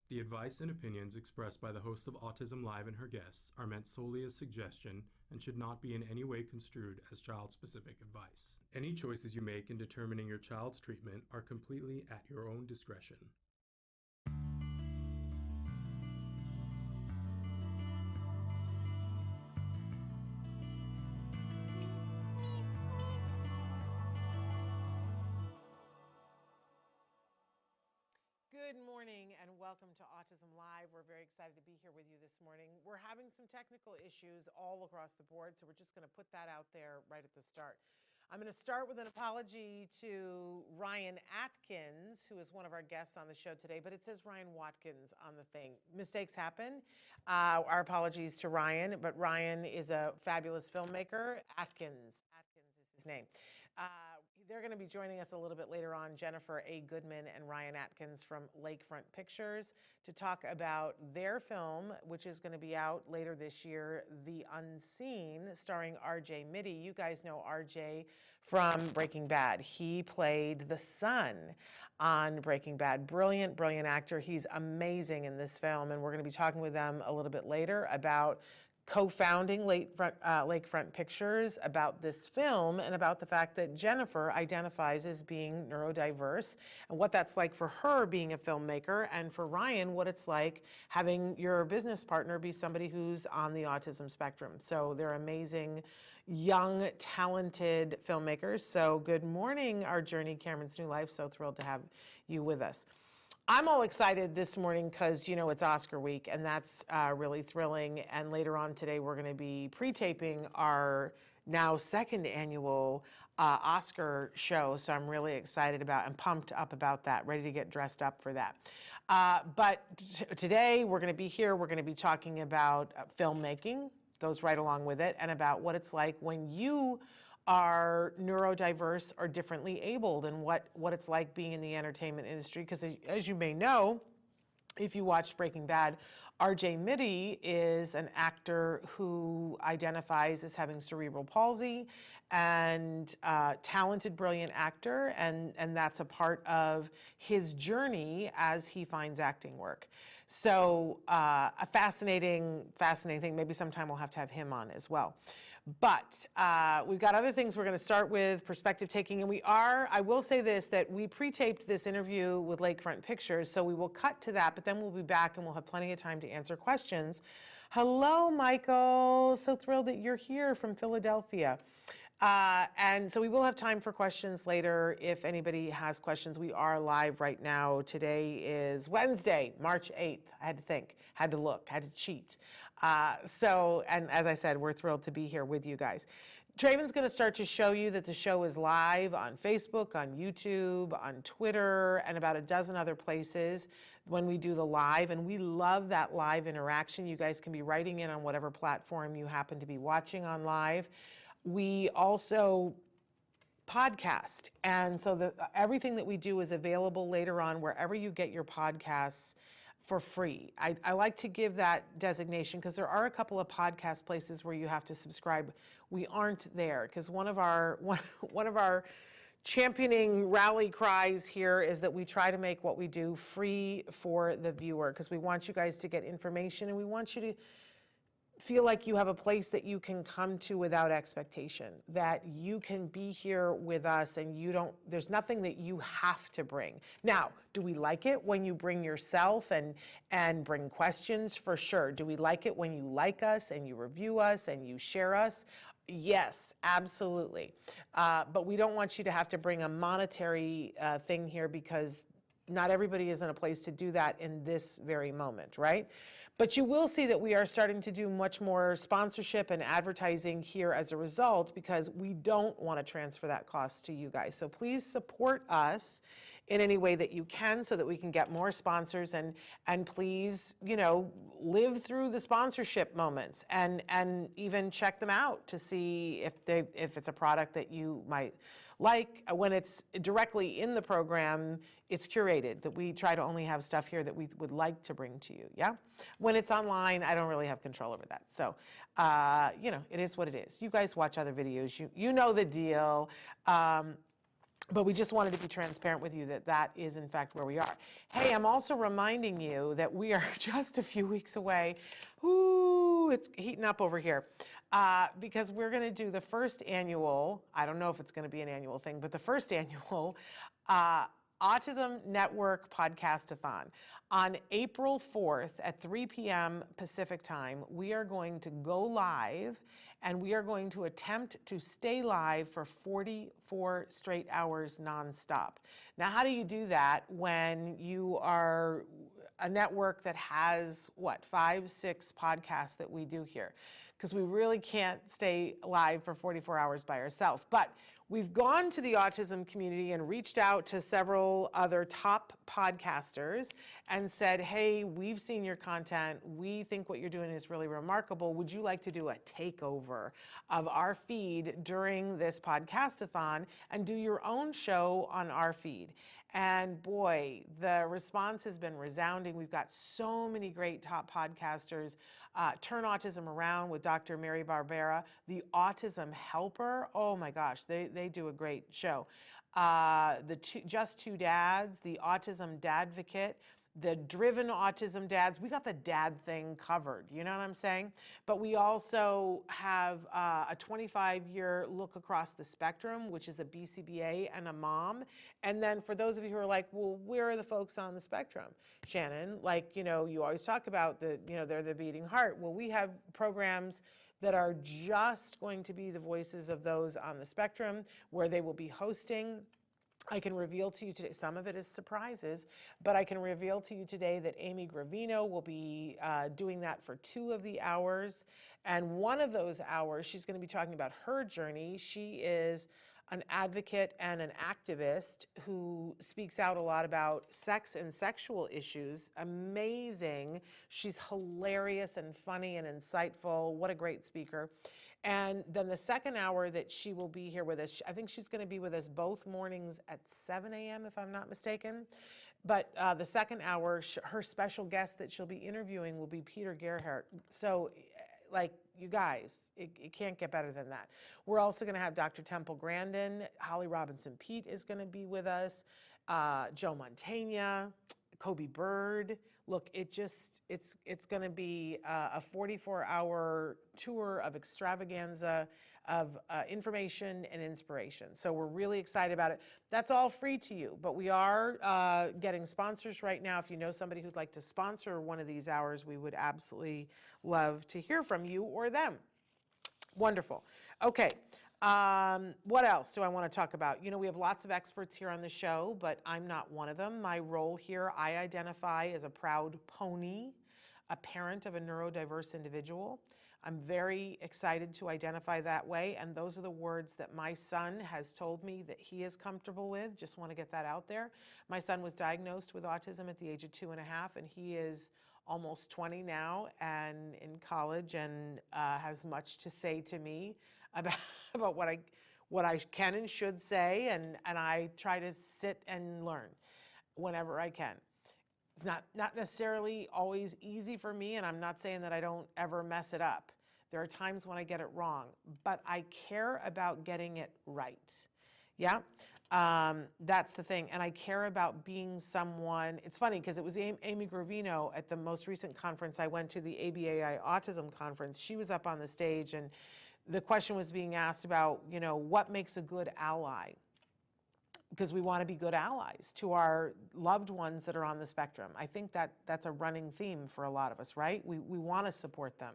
The advice and opinions expressed by the host of Autism Live and her guests are meant solely as suggestion and should not be in any way construed as child-specific advice. Any choices you make in determining your child's treatment are completely at your own discretion. Good morning and welcome to Autism Live. We're very excited to be here with you this morning. We're having some technical issues all across the board, so we're just going to put that out there right at the start. I'm going to start with an apology to Ryan Atkins, who is one of our guests on the show today, but it says Ryan Watkins on the thing. Mistakes happen. Our apologies to Ryan, but Ryan is a fabulous filmmaker. Atkins is his name. They're going to be joining us a little bit later on, Jennifer A. Goodman and Ryan Atkins from Lakefront Pictures, to talk about their film, which is going to be out later this year, The Unseen, starring R.J. Mitty. You guys know R.J. from Breaking Bad. He played the son on Breaking Bad. Brilliant, brilliant actor. He's amazing in this film, and we're going to be talking with them a little bit later about co-founding Lakefront Pictures, about this film, and about the fact that Jennifer identifies as being neurodiverse and what that's like for her being a filmmaker, and for Ryan, what it's like having your business partner be somebody who's on the autism spectrum. So they're amazing, young, talented filmmakers. So good morning, our journey, Cameron's New Life. So thrilled to have you with us. I'm all excited this morning because, you know, it's Oscar week, and that's really thrilling. And later on today, we're going to be pre-taping our now second annual Oscar show. So I'm really excited about and pumped up about that, ready to get dressed up for that. But today, we're going to be here. We're going to be talking about filmmaking, goes right along with it, and about what it's like when you are neurodiverse or differently abled, and what it's like being in the entertainment industry. Because as you may know, if you watched Breaking Bad, R.J. Mitty is an actor who identifies as having cerebral palsy, and talented, brilliant actor, and that's a part of his journey as he finds acting work. So a fascinating thing. Maybe sometime we'll have to have him on as well. But we've got other things. We're going to start with perspective taking, and I will say this, that we pre-taped this interview with Lakefront Pictures, so we will cut to that, but then we'll be back and we'll have plenty of time to answer questions. Hello, Michael. So thrilled that you're here from Philadelphia. And so we will have time for questions later if anybody has questions. We are live right now. Today is Wednesday, March 8th. I had to think, had to look, had to cheat. And as I said, we're thrilled to be here with you guys. Traven's going to start to show you that the show is live on Facebook, on YouTube, on Twitter, and about a dozen other places when we do the live. And we love that live interaction. You guys can be writing in on whatever platform you happen to be watching on live. We also podcast. And so everything that we do is available later on wherever you get your podcasts for free. I like to give that designation because there are a couple of podcast places where you have to subscribe. We aren't there because one of our championing rally cries here is that we try to make what we do free for the viewer, because we want you guys to get information, and we want you to feel like you have a place that you can come to without expectation, that you can be here with us and there's nothing that you have to bring. Now, do we like it when you bring yourself and bring questions? For sure. Do we like it when you like us and you review us and you share us? Yes, absolutely. But we don't want you to have to bring a monetary thing here, because not everybody is in a place to do that in this very moment, right? But you will see that we are starting to do much more sponsorship and advertising here as a result, because we don't want to transfer that cost to you guys. So please support us in any way that you can so that we can get more sponsors, and please, you know, live through the sponsorship moments and even check them out to see if it's a product that you might like. When it's directly in the program, it's curated, that we try to only have stuff here that we would like to bring to you, yeah? When it's online, I don't really have control over that. So, you know, it is what it is. You guys watch other videos, you know the deal. But we just wanted to be transparent with you that that is in fact where we are. Hey, I'm also reminding you that we are just a few weeks away. Ooh, it's heating up over here. Because we're going to do the first annual, I don't know if it's going to be an annual thing, but the first annual Autism Network Podcast-a-thon. On April 4th at 3 p.m. Pacific time, we are going to go live and we are going to attempt to stay live for 44 straight hours nonstop. Now, how do you do that when you are a network that has, 5, 6 podcasts that we do here? Because we really can't stay live for 44 hours by ourselves. But we've gone to the autism community and reached out to several other top podcasters and said, hey, we've seen your content. We think what you're doing is really remarkable. Would you like to do a takeover of our feed during this podcast-a-thon and do your own show on our feed? And boy, the response has been resounding. We've got so many great top podcasters. Turn Autism Around with Dr. Mary Barbera, the Autism Helper. Oh my gosh, they do a great show. Just Two Dads, the Autism Dadvocate, the Driven Autism Dads. We got the dad thing covered, you know what I'm saying? But we also have a 25-year look across the spectrum, which is a BCBA and a mom. And then for those of you who are like, well, where are the folks on the spectrum, Shannon? Like, you always talk about they're the beating heart. Well, we have programs that are just going to be the voices of those on the spectrum, where they will be hosting. I can reveal to you today, some of it is surprises, but I can reveal to you today that Amy Gravino will be doing that for 2 of the hours. And one of those hours, she's going to be talking about her journey. She is an advocate and an activist who speaks out a lot about sex and sexual issues. Amazing. She's hilarious and funny and insightful. What a great speaker. And then the second hour that she will be here with us, I think she's going to be with us both mornings at 7 a.m. if I'm not mistaken. But the second hour, her special guest that she'll be interviewing will be Peter Gerhardt. So, like, you guys, it can't get better than that. We're also going to have Dr. Temple Grandin. Holly Robinson Pete is going to be with us. Joe Montaigne, Kobe Bird. Look, it's going to be a 44-hour tour of extravaganza, of information and inspiration. So we're really excited about it. That's all free to you, but we are getting sponsors right now. If you know somebody who'd like to sponsor one of these hours, we would absolutely love to hear from you or them. Wonderful. Okay. What else do I want to talk about? We have lots of experts here on the show, but I'm not one of them. My role here, I identify as a proud pony, a parent of a neurodiverse individual. I'm very excited to identify that way, and those are the words that my son has told me that he is comfortable with. Just want to get that out there. My son was diagnosed with autism at the age of 2.5, and he is almost 20 now and in college, and has much to say to me about what I can and should say, and I try to sit and learn whenever I can. It's not necessarily always easy for me, and I'm not saying that I don't ever mess it up. There are times when I get it wrong, but I care about getting it right. Yeah, that's the thing. And I care about being someone. It's funny because it was Amy Gravino at the most recent conference I went to, the ABAI Autism Conference. She was up on the stage, and the question was being asked about, what makes a good ally? Because we want to be good allies to our loved ones that are on the spectrum. I think that's a running theme for a lot of us, right? We want to support them.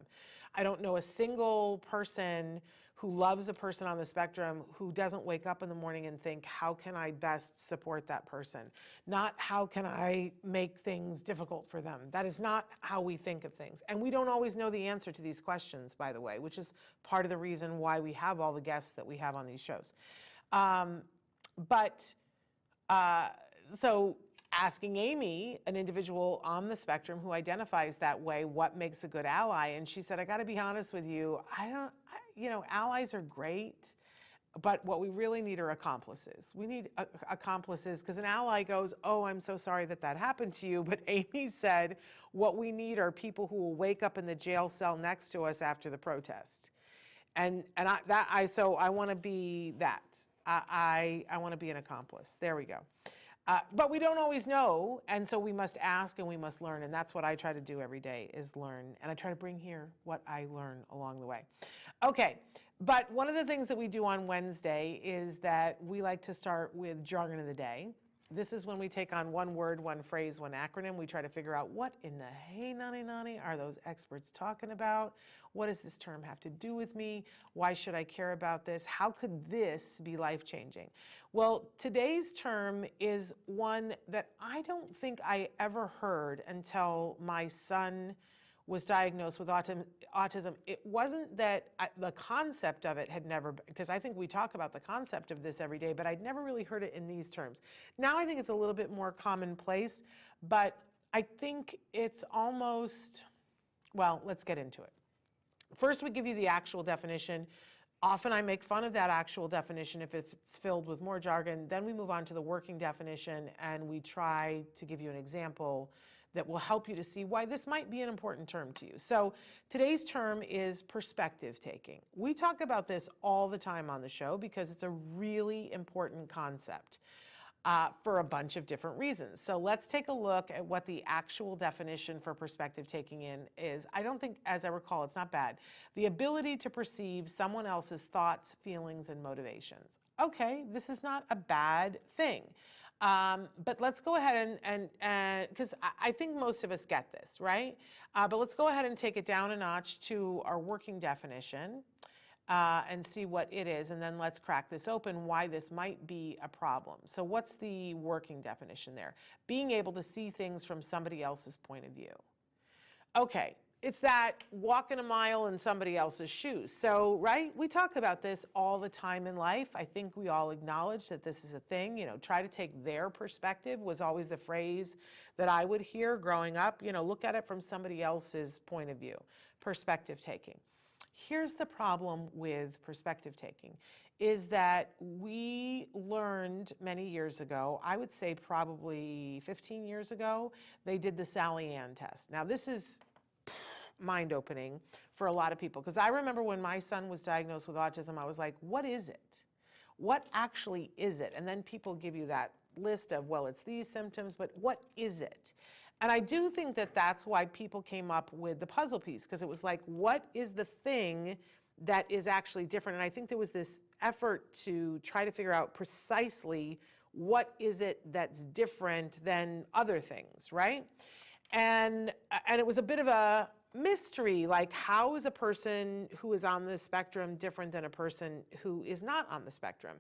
I don't know a single person who loves a person on the spectrum who doesn't wake up in the morning and think, how can I best support that person? Not how can I make things difficult for them? That is not how we think of things. And we don't always know the answer to these questions, by the way, which is part of the reason why we have all the guests that we have on these shows. So asking Amy, an individual on the spectrum who identifies that way, what makes a good ally? And she said, I got to be honest with you, allies are great, but what we really need are accomplices. We need accomplices, because an ally goes, oh, I'm so sorry that happened to you. But Amy said, what we need are people who will wake up in the jail cell next to us after the protest. So I want to be that. I want to be an accomplice. There we go. But we don't always know, and so we must ask and we must learn, and that's what I try to do every day is learn, and I try to bring here what I learn along the way. Okay, but one of the things that we do on Wednesday is that we like to start with Jargon of the Day. This is when we take on one word, one phrase, one acronym. We try to figure out what in the hey nani nani are those experts talking about? What does this term have to do with me? Why should I care about this? How could this be life-changing? Well, today's term is one that I don't think I ever heard until my son was diagnosed with autism. It wasn't that the concept of it had never, because I think we talk about the concept of this every day, but I'd never really heard it in these terms. Now I think it's a little bit more commonplace, but I think it's almost, well, let's get into it. First, we give you the actual definition. Often I make fun of that actual definition if it's filled with more jargon. Then we move on to the working definition, and we try to give you an example that will help you to see why this might be an important term to you. So today's term is perspective taking. We talk about this all the time on the show because it's a really important concept for a bunch of different reasons. So let's take a look at what the actual definition for perspective taking in is. I don't think, as I recall, it's not bad. The ability to perceive someone else's thoughts, feelings, and motivations. Okay, this is not a bad thing. But let's go ahead and because I think most of us get this, right? But let's go ahead and take it down a notch to our working definition and see what it is. And then let's crack this open, why this might be a problem. So what's the working definition there? Being able to see things from somebody else's point of view. Okay. It's that walking a mile in somebody else's shoes. So, right, we talk about this all the time in life. I think we all acknowledge that this is a thing. You know, try to take their perspective was always the phrase that I would hear growing up. You know, look at it from somebody else's point of view, perspective taking. Here's the problem with perspective taking is that we learned many years ago, I would say probably 15 years ago, they did the Sally Ann test. Now, this is mind-opening for a lot of people because I remember when my son was diagnosed with autism, I was like, what is it? What actually is it? And then people give you that list of, well, it's these symptoms, but what is it? And I do think that that's why people came up with the puzzle piece, because it was like, what is the thing that is actually different? And I think there was this effort to try to figure out precisely what is it that's different than other things, right? And it was a bit of a mystery, like how is a person who is on the spectrum different than a person who is not on the spectrum?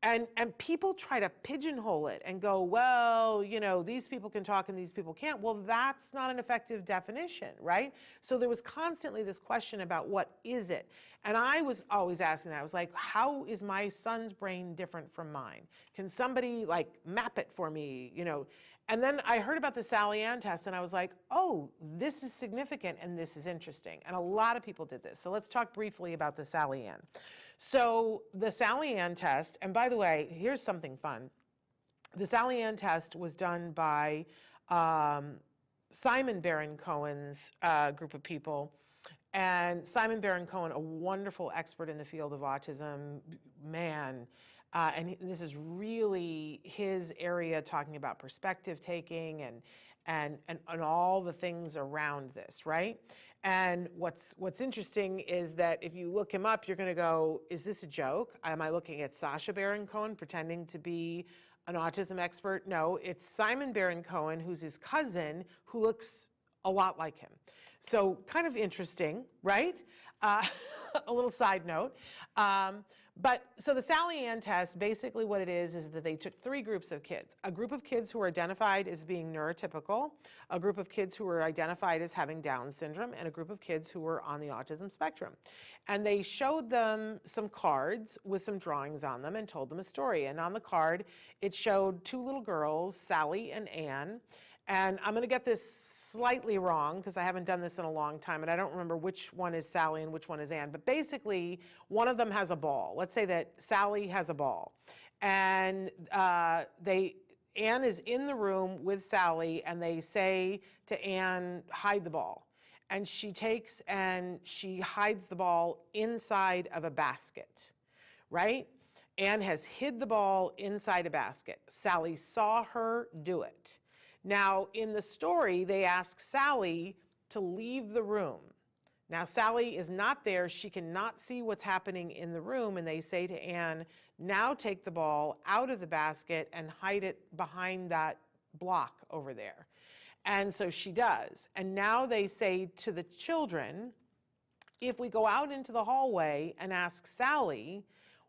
And people try to pigeonhole it and go, well, you know, these people can talk and these people can't. Well, that's not an effective definition, right? So there was constantly this question about what is it? And I was always asking that. I was like, how is my son's brain different from mine? Can somebody like map it for me, you know? And then I heard about the Sally Ann test and I was like, oh, this is significant and this is interesting. And a lot of people did this. So let's talk briefly about the Sally Ann. So the Sally Ann test, and by the way, here's something fun. The Sally Ann test was done by Simon Baron-Cohen's group of people. And Simon Baron-Cohen, a wonderful expert in the field of autism, man, and this is really his area, talking about perspective taking and all the things around this, right? And what's interesting is that if you look him up, you're going to go, is this a joke? Am I looking at Sacha Baron Cohen pretending to be an autism expert? No, it's Simon Baron Cohen, who's his cousin, who looks a lot like him. So kind of interesting, right? A little side note. But so the Sally Ann test, basically what it is that they took 3 groups of kids. A group of kids who were identified as being neurotypical, a group of kids who were identified as having Down syndrome, and a group of kids who were on the autism spectrum. And they showed them some cards with some drawings on them and told them a story. And on the card, it showed 2 little girls, Sally and Ann. And I'm going to get this slightly wrong because I haven't done this in a long time and I don't remember which one is Sally and which one is Ann, but basically one of them has a ball. Let's say that Sally has a ball and Ann is in the room with Sally and they say to Ann, hide the ball. And she takes and she hides the ball inside of a basket, right? Anne has hid the ball inside a basket. Sally saw her do it. Now, in the story, they ask Sally to leave the room. Now, Sally is not there. She cannot see what's happening in the room, and they say to Anne, now take the ball out of the basket and hide it behind that block over there. And so she does. And now they say to the children, if we go out into the hallway and ask Sally,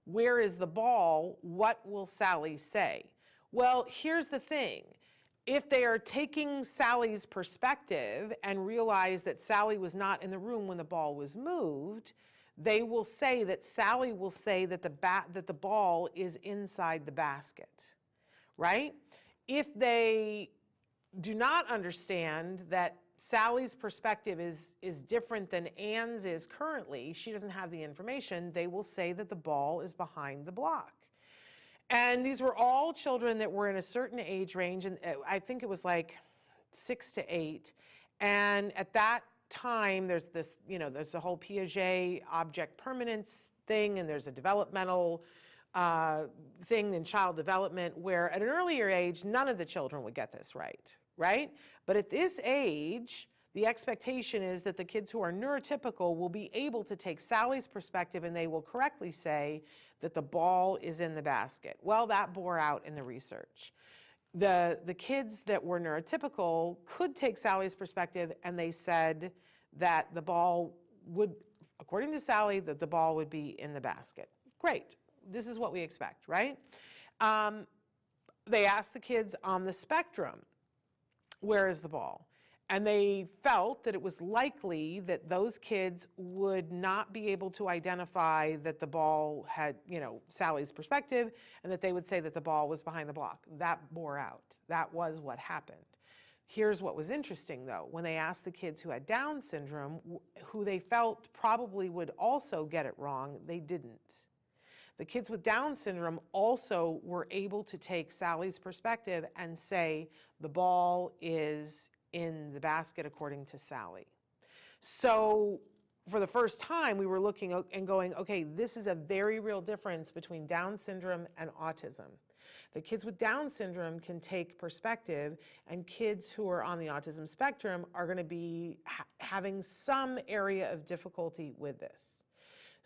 where is the ball, what will Sally say? Well, here's the thing. If they are taking Sally's perspective and realize that Sally was not in the room when the ball was moved, they will say that Sally will say that the ball is inside the basket, right? If they do not understand that Sally's perspective is different than Anne's is currently, she doesn't have the information, they will say that the ball is behind the block. And these were all children that were in a certain age range, and I think it was like 6 to 8. And at that time, there's this, there's the whole Piaget object permanence thing, and there's a developmental thing in child development where at an earlier age, none of the children would get this right? But at this age, the expectation is that the kids who are neurotypical will be able to take Sally's perspective and they will correctly say that the ball is in the basket. Well, that bore out in the research. The kids that were neurotypical could take Sally's perspective and they said that the ball would, according to Sally, that the ball would be in the basket. Great. This is what we expect, right? They asked the kids on the spectrum, where is the ball? And they felt that it was likely that those kids would not be able to identify that the ball had, Sally's perspective, and that they would say that the ball was behind the block. That bore out. That was what happened. Here's what was interesting, though. When they asked the kids who had Down syndrome, who they felt probably would also get it wrong, they didn't. The kids with Down syndrome also were able to take Sally's perspective and say the ball is in the basket according to Sally. So for the first time, we were looking and going, okay, this is a very real difference between Down syndrome and autism. The kids with Down syndrome can take perspective, and kids who are on the autism spectrum are going to be having some area of difficulty with this.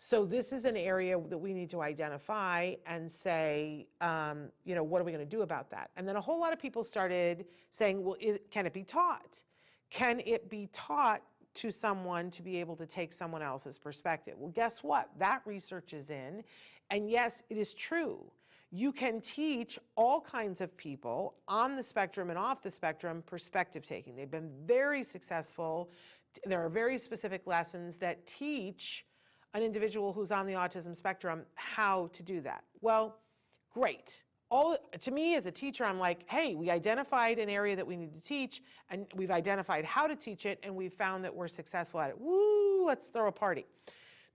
So this is an area that we need to identify and say, what are we going to do about that? And then a whole lot of people started saying, well, can it be taught? Can it be taught to someone to be able to take someone else's perspective? Well, guess what? That research is in. And yes, it is true. You can teach all kinds of people on the spectrum and off the spectrum perspective taking. They've been very successful. There are very specific lessons that teach an individual who's on the autism spectrum how to do that. Well, great. To me as a teacher, I'm like, hey, we identified an area that we need to teach, and we've identified how to teach it, and we've found that we're successful at it. Woo, let's throw a party.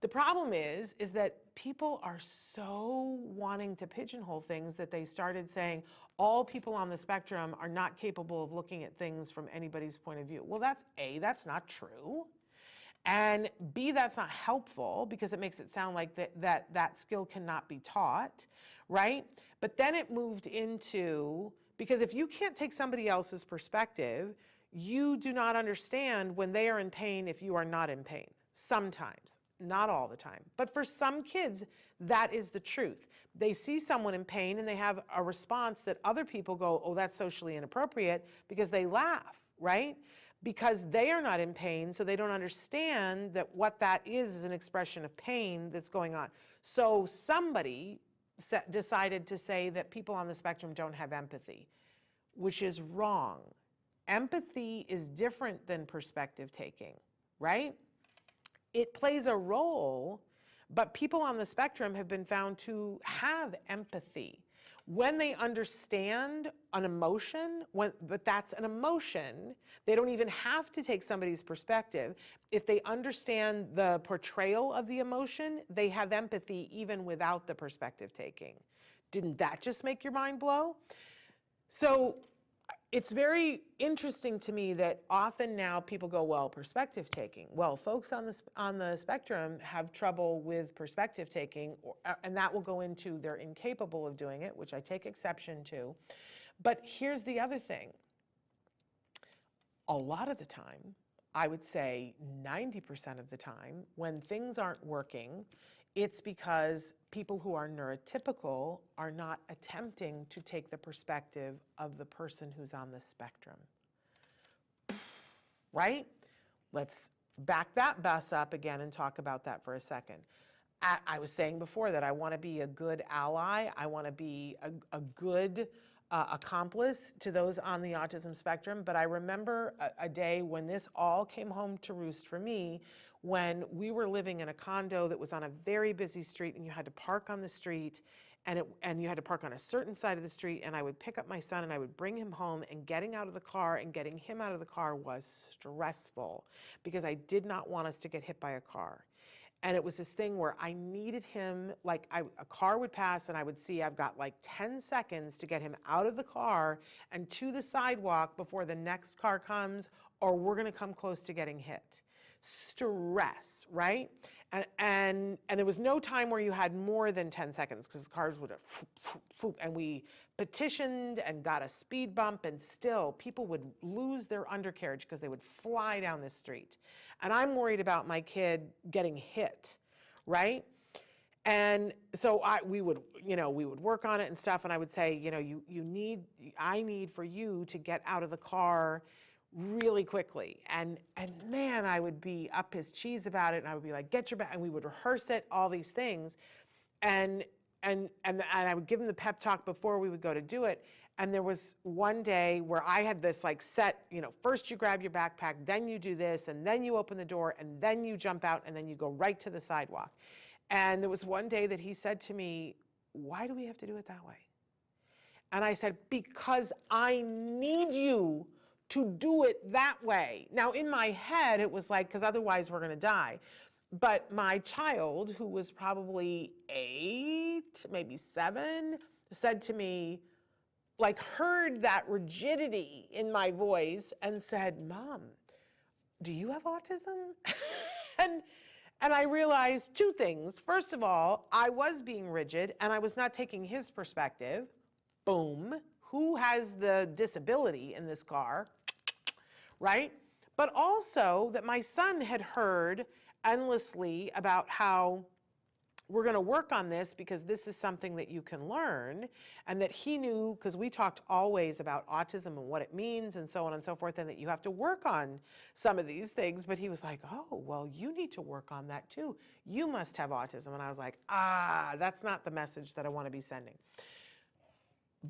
The problem is that people are so wanting to pigeonhole things that they started saying all people on the spectrum are not capable of looking at things from anybody's point of view. Well, that's not true. And B, that's not helpful because it makes it sound like that skill cannot be taught, right? But then it moved into, because if you can't take somebody else's perspective, you do not understand when they are in pain if you are not in pain. Sometimes, not all the time. But for some kids, that is the truth. They see someone in pain and they have a response that other people go, oh, that's socially inappropriate, because they laugh, right? Because they are not in pain, so they don't understand that what that is an expression of pain that's going on. So somebody decided to say that people on the spectrum don't have empathy, which is wrong. Empathy is different than perspective taking, right? It plays a role, but people on the spectrum have been found to have empathy. When they understand an emotion, but that's an emotion, they don't even have to take somebody's perspective. If they understand the portrayal of the emotion, they have empathy even without the perspective taking. Didn't that just make your mind blow? So it's very interesting to me that often now people go, well, perspective taking. Well, folks on the spectrum have trouble with perspective taking, and that will go into they're incapable of doing it, which I take exception to. But here's the other thing. A lot of the time, I would say 90% of the time, when things aren't working, it's because people who are neurotypical are not attempting to take the perspective of the person who's on the spectrum. Right? Let's back that bus up again and talk about that for a second. I was saying before that I want to be a good ally. I want to be a good accomplice to those on the autism spectrum. But I remember a day when this all came home to roost for me, when we were living in a condo that was on a very busy street, and you had to park on the street, and you had to park on a certain side of the street, and I would pick up my son and I would bring him home, and getting out of the car and getting him out of the car was stressful because I did not want us to get hit by a car. And it was this thing where I needed him, like a car would pass and I would see I've got like 10 seconds to get him out of the car and to the sidewalk before the next car comes, or we're gonna come close to getting hit. Stress, right? And there was no time where you had more than 10 seconds because the cars would have, and we petitioned and got a speed bump, and still people would lose their undercarriage because they would fly down the street. And I'm worried about my kid getting hit, right? And so we would work on it and stuff, and I would say, I need for you to get out of the car really quickly. And man, I would be up his cheese about it, and I would be like, get your back, and we would rehearse it, all these things. And I would give him the pep talk before we would go to do it. And there was one day where I had this like set, first you grab your backpack, then you do this, and then you open the door, and then you jump out, and then you go right to the sidewalk. And there was one day that he said to me, why do we have to do it that way? And I said, because I need you to do it that way. Now, in my head, it was like, because otherwise we're going to die. But my child, who was probably 8, maybe 7, said to me, like, heard that rigidity in my voice and said, Mom, do you have autism? And I realized 2 things. First of all, I was being rigid and I was not taking his perspective. Boom. Who has the disability in this car, right? But also that my son had heard endlessly about how we're going to work on this because this is something that you can learn, and that he knew, because we talked always about autism and what it means and so on and so forth, and that you have to work on some of these things. But he was like, oh, well, you need to work on that too. You must have autism. And I was like, that's not the message that I want to be sending.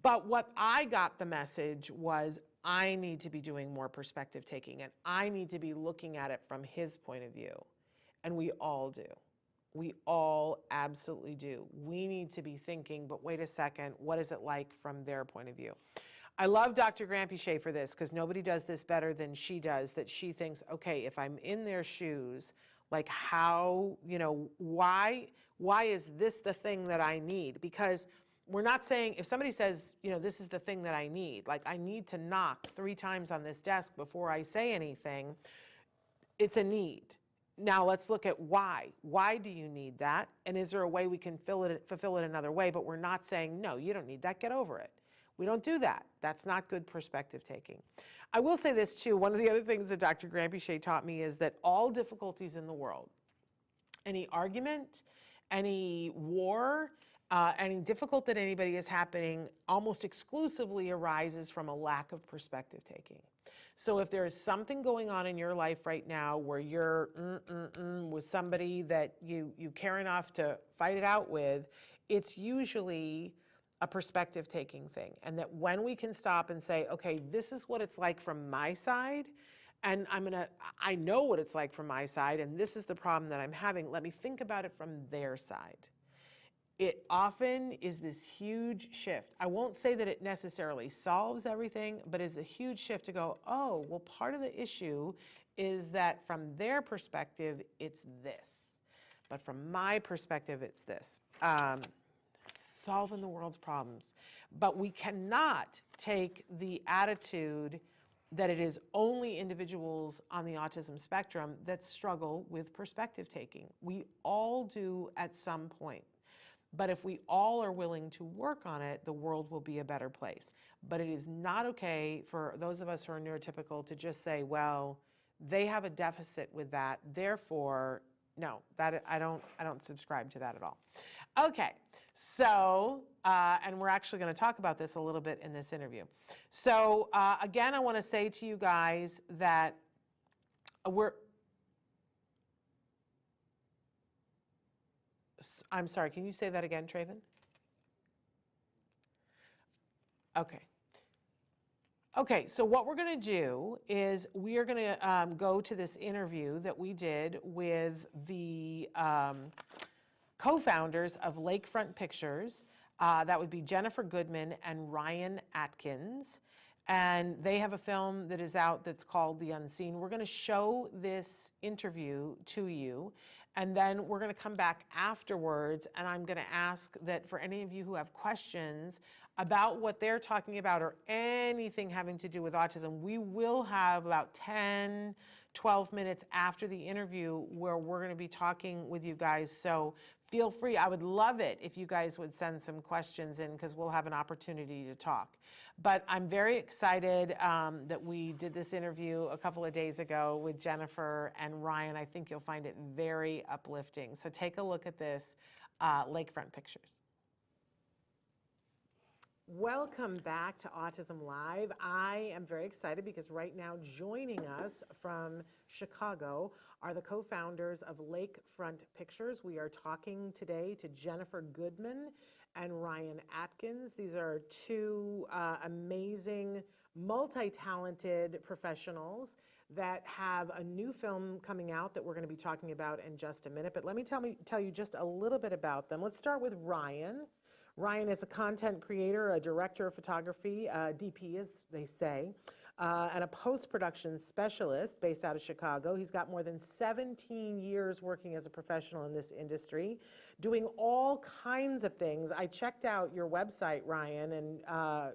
But what I got the message was, I need to be doing more perspective taking, and I need to be looking at it from his point of view. And we all do. We all absolutely do. We need to be thinking, but wait a second, what is it like from their point of view? I love Dr. Grampiche for this, because nobody does this better than she does, that she thinks, okay, if I'm in their shoes, like how, why is this the thing that I need? Because we're not saying, if somebody says, this is the thing that I need, like I need to knock 3 times on this desk before I say anything, it's a need. Now let's look at why. Why do you need that? And is there a way we can fulfill it another way? But we're not saying, no, you don't need that, get over it. We don't do that. That's not good perspective taking. I will say this too, one of the other things that Dr. Grampiche taught me is that all difficulties in the world, any argument, any war, any difficult that anybody is happening, almost exclusively arises from a lack of perspective taking. So if there is something going on in your life right now where you're with somebody that you care enough to fight it out with, it's usually a perspective taking thing. And that when we can stop and say, okay, this is what it's like from my side, and I know what it's like from my side, and this is the problem that I'm having, let me think about it from their side. It often is this huge shift. I won't say that it necessarily solves everything, but it's a huge shift to go, oh, well, part of the issue is that from their perspective, it's this. But from my perspective, it's this. solving the world's problems. But we cannot take the attitude that it is only individuals on the autism spectrum that struggle with perspective taking. We all do at some point. But if we all are willing to work on it, the world will be a better place. But it is not okay for those of us who are neurotypical to just say, well, they have a deficit with that, therefore, no, that I don't subscribe to that at all. Okay, so, and we're actually going to talk about this a little bit in this interview. So again, I want to say to you guys that I'm sorry, can you say that again, Traven? Okay. Okay, so what we're going to do is we are going to go to this interview that we did with the co-founders of Lakefront Pictures. That would be Jennifer Goodman and Ryan Atkins. And they have a film that is out that's called The Unseen. We're going to show this interview to you, and then we're going to come back afterwards, and I'm going to ask that for any of you who have questions about what they're talking about or anything having to do with autism, we will have about 10, 12 minutes after the interview where we're going to be talking with you guys. So feel free. I would love it if you guys would send some questions in, because we'll have an opportunity to talk. But I'm very excited that we did this interview a couple of days ago with Jennifer and Ryan. I think you'll find it very uplifting. So take a look at this, Lakefront Pictures. Welcome back to Autism Live. I am very excited because right now joining us from Chicago are the co-founders of Lakefront Pictures. We are talking today to Jennifer Goodman and Ryan Atkins. These are two amazing, multi-talented professionals that have a new film coming out that we're going to be talking about in just a minute. But let me tell you just a little bit about them. Let's start with Ryan. Ryan is a content creator, a director of photography, DP as they say, and a post-production specialist based out of Chicago. He's got more than 17 years working as a professional in this industry, doing all kinds of things. I checked out your website, Ryan, and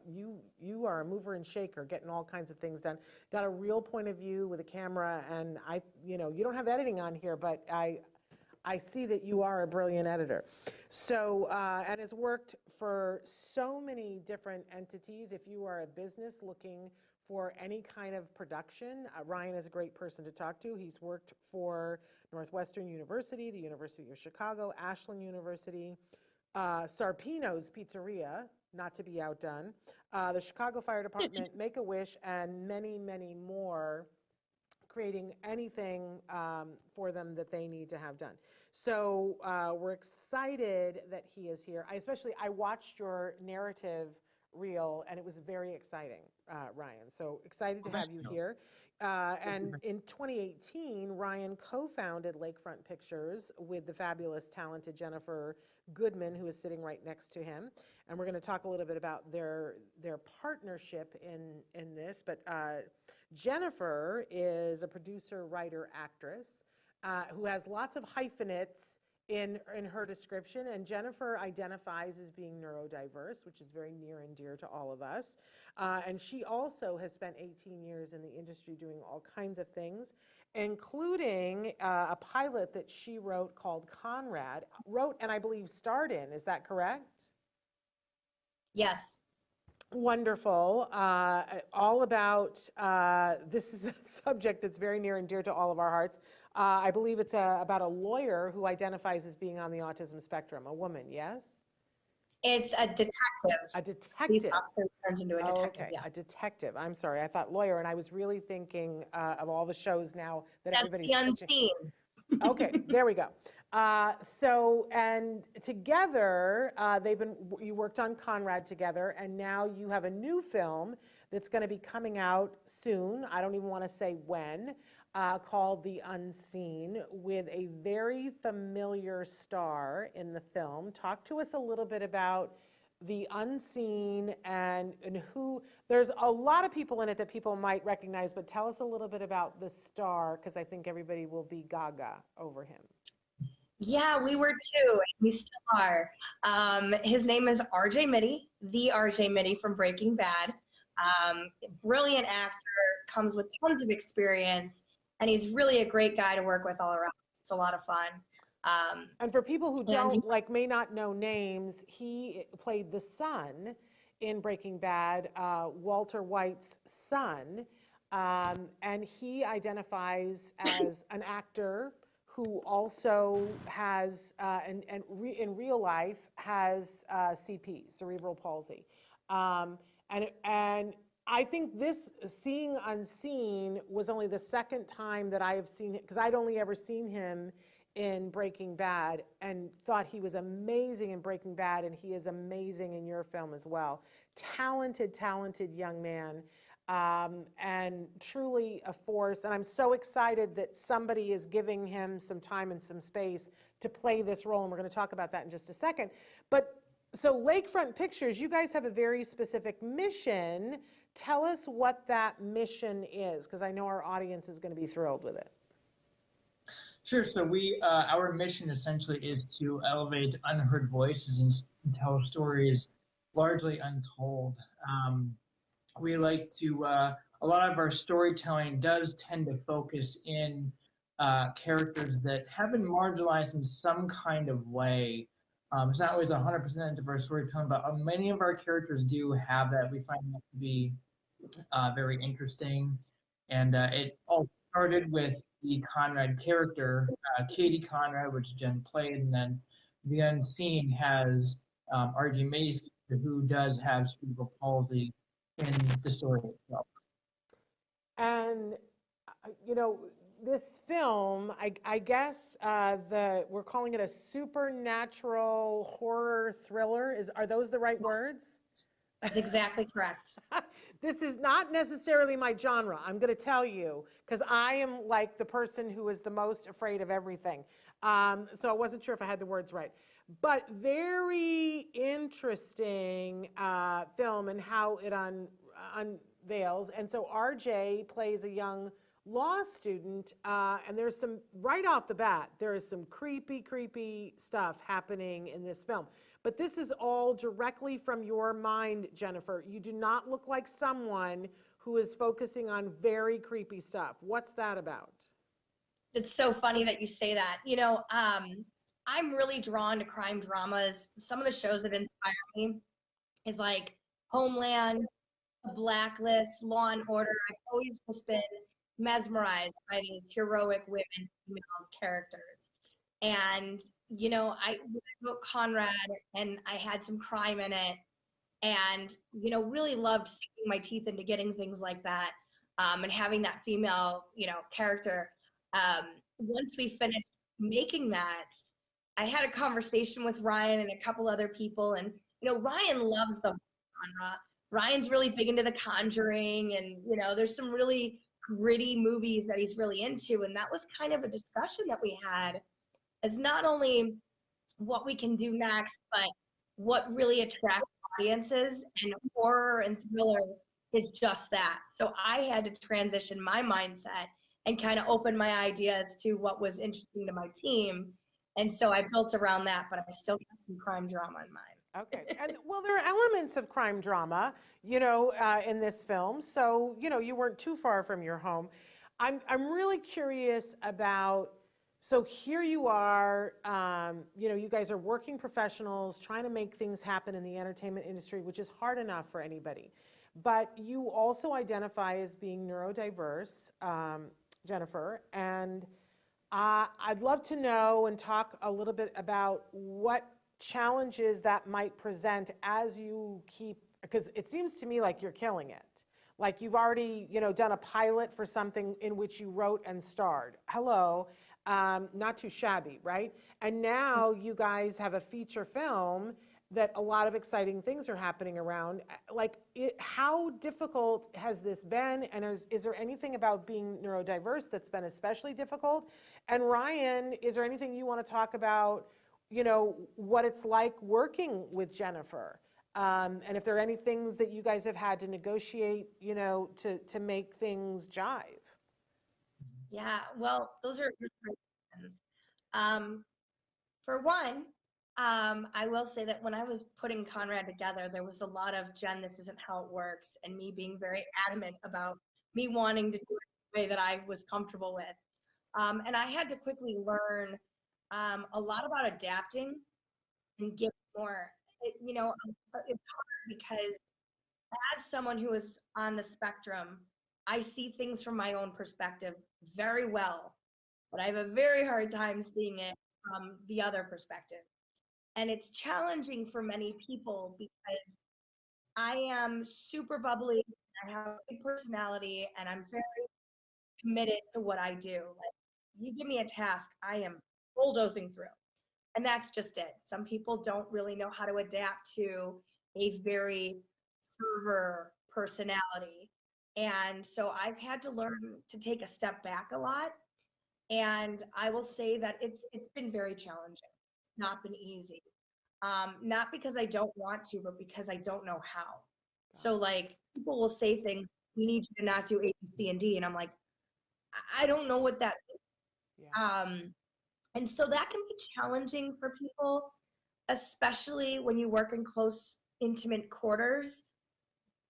you are a mover and shaker, getting all kinds of things done. Got a real point of view with a camera, and you don't have editing on here, but I see that you are a brilliant editor. So, and has worked for so many different entities. If you are a business looking for any kind of production, Ryan is a great person to talk to. He's worked for Northwestern University, the University of Chicago, Ashland University, Sarpino's Pizzeria, not to be outdone, the Chicago Fire Department, Make-A-Wish, and many, many more, creating anything for them that they need to have done. So we're excited that he is here. I watched your narrative reel, and it was very exciting, Ryan. So excited to have you here. And in 2018, Ryan co-founded Lakefront Pictures with the fabulous, talented Jennifer Goodman, who is sitting right next to him. And we're going to talk a little bit about their partnership in this. But Jennifer is a producer, writer, actress who has lots of hyphenates in her description. And Jennifer identifies as being neurodiverse, which is very near and dear to all of us. And she also has spent 18 years in the industry doing all kinds of things, including a pilot that she wrote called Conrad, and I believe starred in. Is that correct? Yes. Wonderful. All about, this is a subject that's very near and dear to all of our hearts. I believe it's about a lawyer who identifies as being on the autism spectrum, a woman, yes? It's a detective. A detective. Police officer turns into a detective, Okay, yeah. a detective. I'm sorry, I thought lawyer, and I was really thinking of all the shows now that That's everybody's The Unseen. Okay, there we go. So, and together, you worked on Conrad together, and now you have a new film that's going to be coming out soon. I don't even want to say when, called The Unseen, with a very familiar star in the film. Talk to us a little bit about The Unseen and who, there's a lot of people in it that people might recognize, but tell us a little bit about the star, because I think everybody will be gaga over him. Yeah, we were too, and we still are. His name is RJ Mitty, the RJ Mitty from Breaking Bad. Brilliant actor, comes with tons of experience, and he's really a great guy to work with all around. It's a lot of fun. And for people who And don't, may not know names, he played the son in Breaking Bad, Walter White's son. And he identifies as an actor who also has, in real life, has CP, cerebral palsy. And I think this Seeing Unseen was only the second time that I have seen him, because I'd only ever seen him in Breaking Bad and thought he was amazing in Breaking Bad, and he is amazing in your film as well. Talented, talented young man, and truly a force. And I'm so excited that somebody is giving him some time and some space to play this role, and we're going to talk about that in just a second. But so Lakefront Pictures, you guys have a very specific mission. Tell us what that mission is, because I know our audience is going to be thrilled with it. Sure. So our mission essentially is to elevate unheard voices and tell stories largely untold. We like to, a lot of our storytelling does tend to focus in characters that have been marginalized in some kind of way. It's not always 100% diverse storytelling, but many of our characters do have that. We find that to be very interesting. And it all started with the Conrad character, Katie Conrad, which Jen played, and then the Unseen has RJ Mays, who does have cerebral palsy in the story itself. And this film, I guess we're calling it a supernatural horror thriller. Are those the right words? that's exactly correct. This is not necessarily my genre, I'm going to tell you, because I am like the person who is the most afraid of everything. So I wasn't sure if I had the words right. But very interesting film and how it unveils. And so RJ plays a young law student, and there's some, right off the bat, there is some creepy, creepy stuff happening in this film. But this is all directly from your mind, Jennifer. You do not look like someone who is focusing on very creepy stuff. What's that about? It's so funny that you say that. I'm really drawn to crime dramas. Some of the shows that inspire me is like Homeland, Blacklist, Law and Order. I've always just been mesmerized by these heroic women, female characters. And, I wrote Conrad and I had some crime in it, and, really loved sinking my teeth into getting things like that, and having that female, character. Once we finished making that, I had a conversation with Ryan and a couple other people, and, Ryan loves the genre. Ryan's really big into The Conjuring, and, there's some really gritty movies that he's really into. And that was kind of a discussion that we had, as not only what we can do next, but what really attracts audiences. And horror and thriller is just that. So I had to transition my mindset and kind of open my ideas to what was interesting to my team. And so I built around that, but I still got some crime drama in mind. Okay. And well, there are elements of crime drama, in this film. So, you weren't too far from your home. I'm really curious about, so here you are, you guys are working professionals trying to make things happen in the entertainment industry, which is hard enough for anybody. But you also identify as being neurodiverse, Jennifer, and I'd love to know and talk a little bit about what challenges that might present as you keep, because it seems to me like you're killing it. Like you've already, done a pilot for something in which you wrote and starred. Hello, not too shabby, right? And now you guys have a feature film that a lot of exciting things are happening around. How difficult has this been? And is there anything about being neurodiverse that's been especially difficult? And Ryan, is there anything you want to talk about, what it's like working with Jennifer? And if there are any things that you guys have had to negotiate, to make things jive. Yeah, well, those are great questions. For one, I will say that when I was putting Conrad together, there was a lot of Jen, this isn't how it works, and me being very adamant about me wanting to do it the way that I was comfortable with. And I had to quickly learn a lot about adapting and get more. It's hard because as someone who is on the spectrum, I see things from my own perspective very well, but I have a very hard time seeing it from the other perspective. And it's challenging for many people because I am super bubbly, I have a big personality, and I'm very committed to what I do. Like, you give me a task, I am bulldozing through. And that's just it. Some people don't really know how to adapt to a very fervor personality. And so I've had to learn to take a step back a lot. And I will say that it's been very challenging. Not been easy. Not because I don't want to, but because I don't know how. So like people will say things, we need you to not do A, B, C, and D. And I'm like, I don't know what that is. Yeah. And so that can be challenging for people, especially when you work in close, intimate quarters.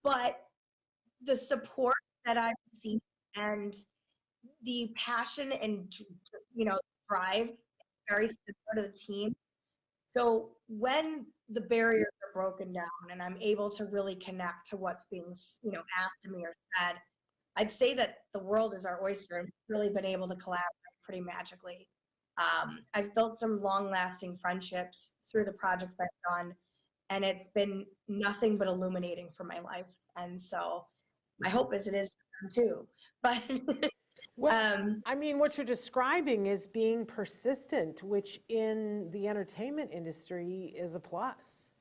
But the support that I've seen and the passion and drive very similar to the team. So when the barriers are broken down and I'm able to really connect to what's being asked of me or said, I'd say that the world is our oyster and really been able to collaborate pretty magically. I've built some long-lasting friendships through the projects I've done, and it's been nothing but illuminating for my life. And so my hope is it is for them too. But I mean, what you're describing is being persistent, which in the entertainment industry is a plus.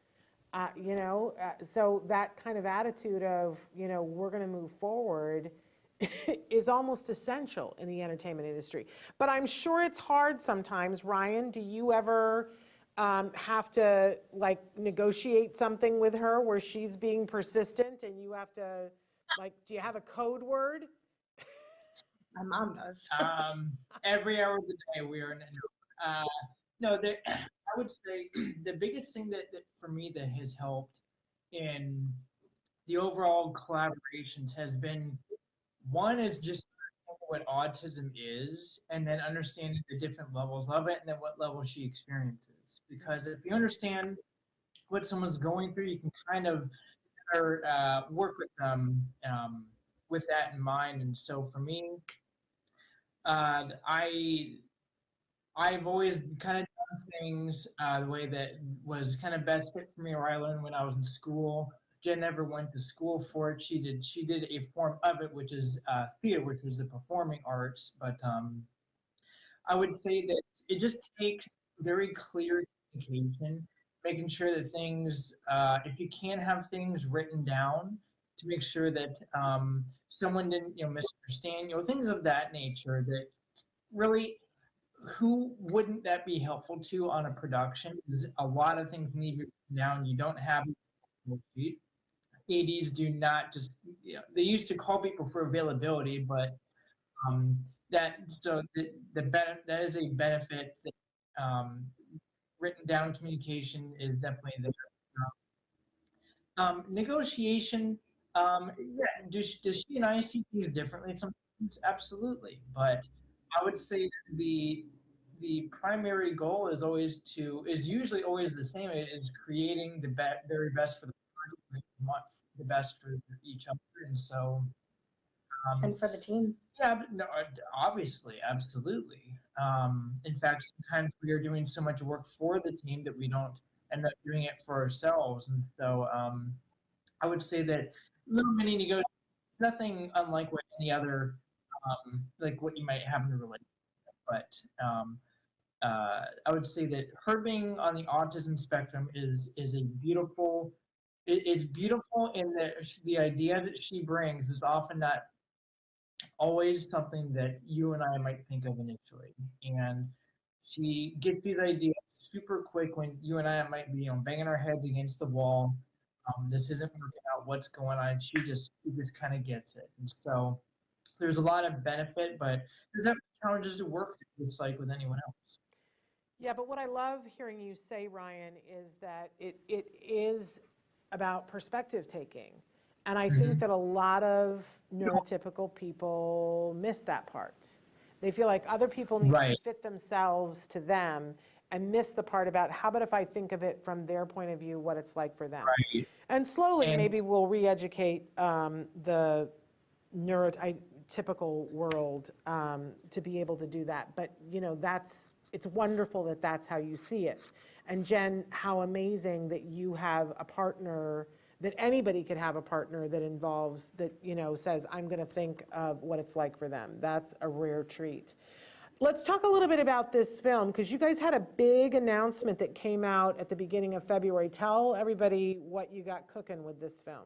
So that kind of attitude of, we're going to move forward is almost essential in the entertainment industry. But I'm sure it's hard sometimes. Ryan, do you ever have to like negotiate something with her where she's being persistent and you have to do you have a code word? My mom does. Every hour of the day we are I would say the biggest thing that for me that has helped in the overall collaborations has been, one is just what autism is, and then understanding the different levels of it and then what level she experiences. Because if you understand what someone's going through, you can kind of work with them with that in mind. And so for me, I've always kind of done things the way that was kind of best fit for me, or I learned when I was in school. Jen never went to school for it. She did a form of it, which is theater, which was the performing arts. But I would say that it just takes very clear communication, making sure that things, if you can have things written down, to make sure that someone didn't misunderstand, things of that nature. That really, who wouldn't that be helpful to on a production? Because a lot of things need to be written down. You don't have a sheet. ADs do not just, they used to call people for availability, but that is a benefit that written down communication is definitely there. Negotiation, does she and I see things differently sometimes? Absolutely, but I would say that the primary goal is usually always the same. It is creating the very best for the project. We want the best for each other, and so and for the team. Yeah, no, obviously, absolutely. In fact, sometimes we are doing so much work for the team that we don't end up doing it for ourselves, and so I would say that little mini negotiations, nothing unlike what any other like what you might have in a relationship, but I would say that her being on the autism spectrum is a beautiful. It's beautiful in that the idea that she brings is often not always something that you and I might think of initially, and she gets these ideas super quick when you and I might be banging our heads against the wall. This isn't working out. What's going on? She just kind of gets it, and so there's a lot of benefit, but there's definitely challenges to work through, just like with anyone else. Yeah, but what I love hearing you say, Ryan, is that it is about perspective taking. And I think that a lot of neurotypical people miss that part. They feel like other people need to Right. fit themselves to them and miss the part about how about if I think of it from their point of view, what it's like for them. Right. And slowly, And- maybe we'll re-educate the neurotypical world to be able to do that. But, you know, it's wonderful that that's how you see it. And Jen, how amazing that you have a partner, that anybody could have a partner that involves, that, you know, says, I'm going to think of what it's like for them. That's a rare treat. Let's talk a little bit about this film, because you guys had a big announcement that came out at the beginning of February. Tell everybody what you got cooking with this film.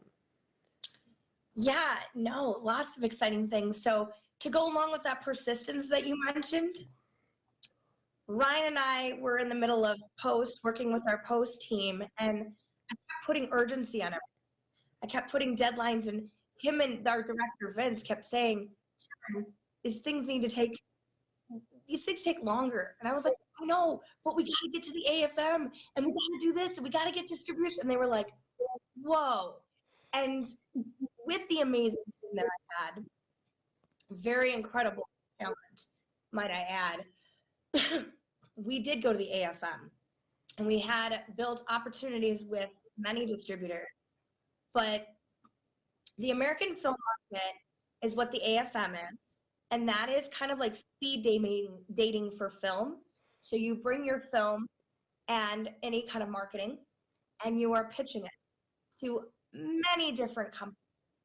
Yeah, no, lots of exciting things. So to go along with that persistence that you mentioned, Ryan and I were in the middle of working with our post team, and I kept putting urgency on it. I kept putting deadlines, and him and our director, Vince, kept saying, these things take longer. And I was like, I know, but we got to get to the AFM, and we got to do this, and we got to get distribution. And they were like, whoa. And with the amazing team that I had, very incredible talent, might I add, we did go to the AFM, and we had built opportunities with many distributors. But the American film market is what the AFM is, and that is kind of like speed dating for film. So you bring your film and any kind of marketing, and you are pitching it to many different companies,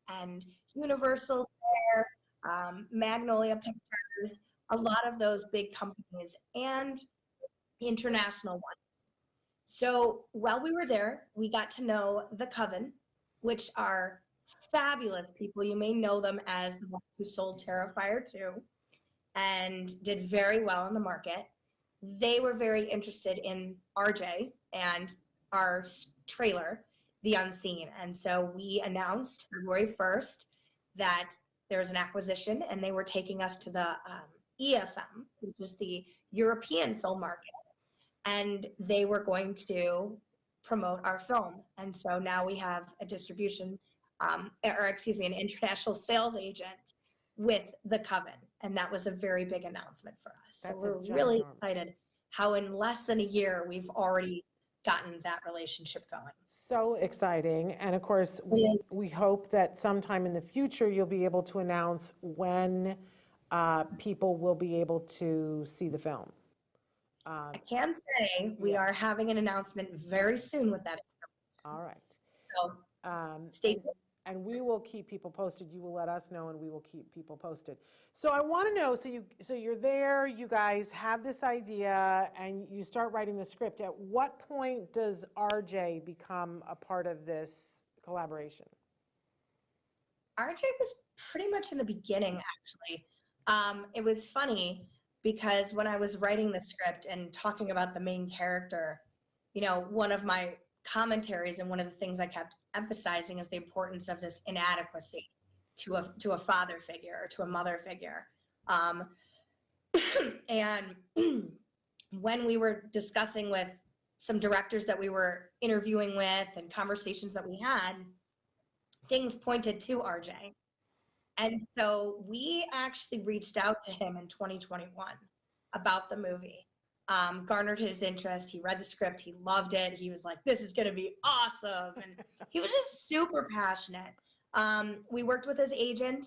and Universal there, Magnolia Pictures, a lot of those big companies, and international ones. So while we were there, we got to know The Coven, which are fabulous people. You may know them as the ones who sold Terrifier 2 and did very well in the market. They were very interested in RJ and our trailer, The Unseen. And so we announced February 1st that there was an acquisition, and they were taking us to the EFM, which is the European film market. And they were going to promote our film. And so now we have a distribution, an international sales agent with The Coven. And that was a very big announcement for us. So we're really excited how in less than a year, we've already gotten that relationship going. So exciting. And of course, we hope that sometime in the future, you'll be able to announce when people will be able to see the film. I can say we are having an announcement very soon with that. All right. So stay tuned. And we will keep people posted. You will let us know, and we will keep people posted. So I want to know, so you're there, you guys have this idea, and you start writing the script. At what point does RJ become a part of this collaboration? RJ was pretty much in the beginning, actually. It was funny because when I was writing the script and talking about the main character, you know, one of my commentaries and one of the things I kept emphasizing is the importance of this inadequacy to a father figure or to a mother figure. And when we were discussing with some directors that we were interviewing with and conversations that we had, things pointed to RJ. And so we actually reached out to him in 2021 about the movie. Garnered his interest. He read the script. He loved it. He was like, this is going to be awesome. And he was just super passionate. We worked with his agent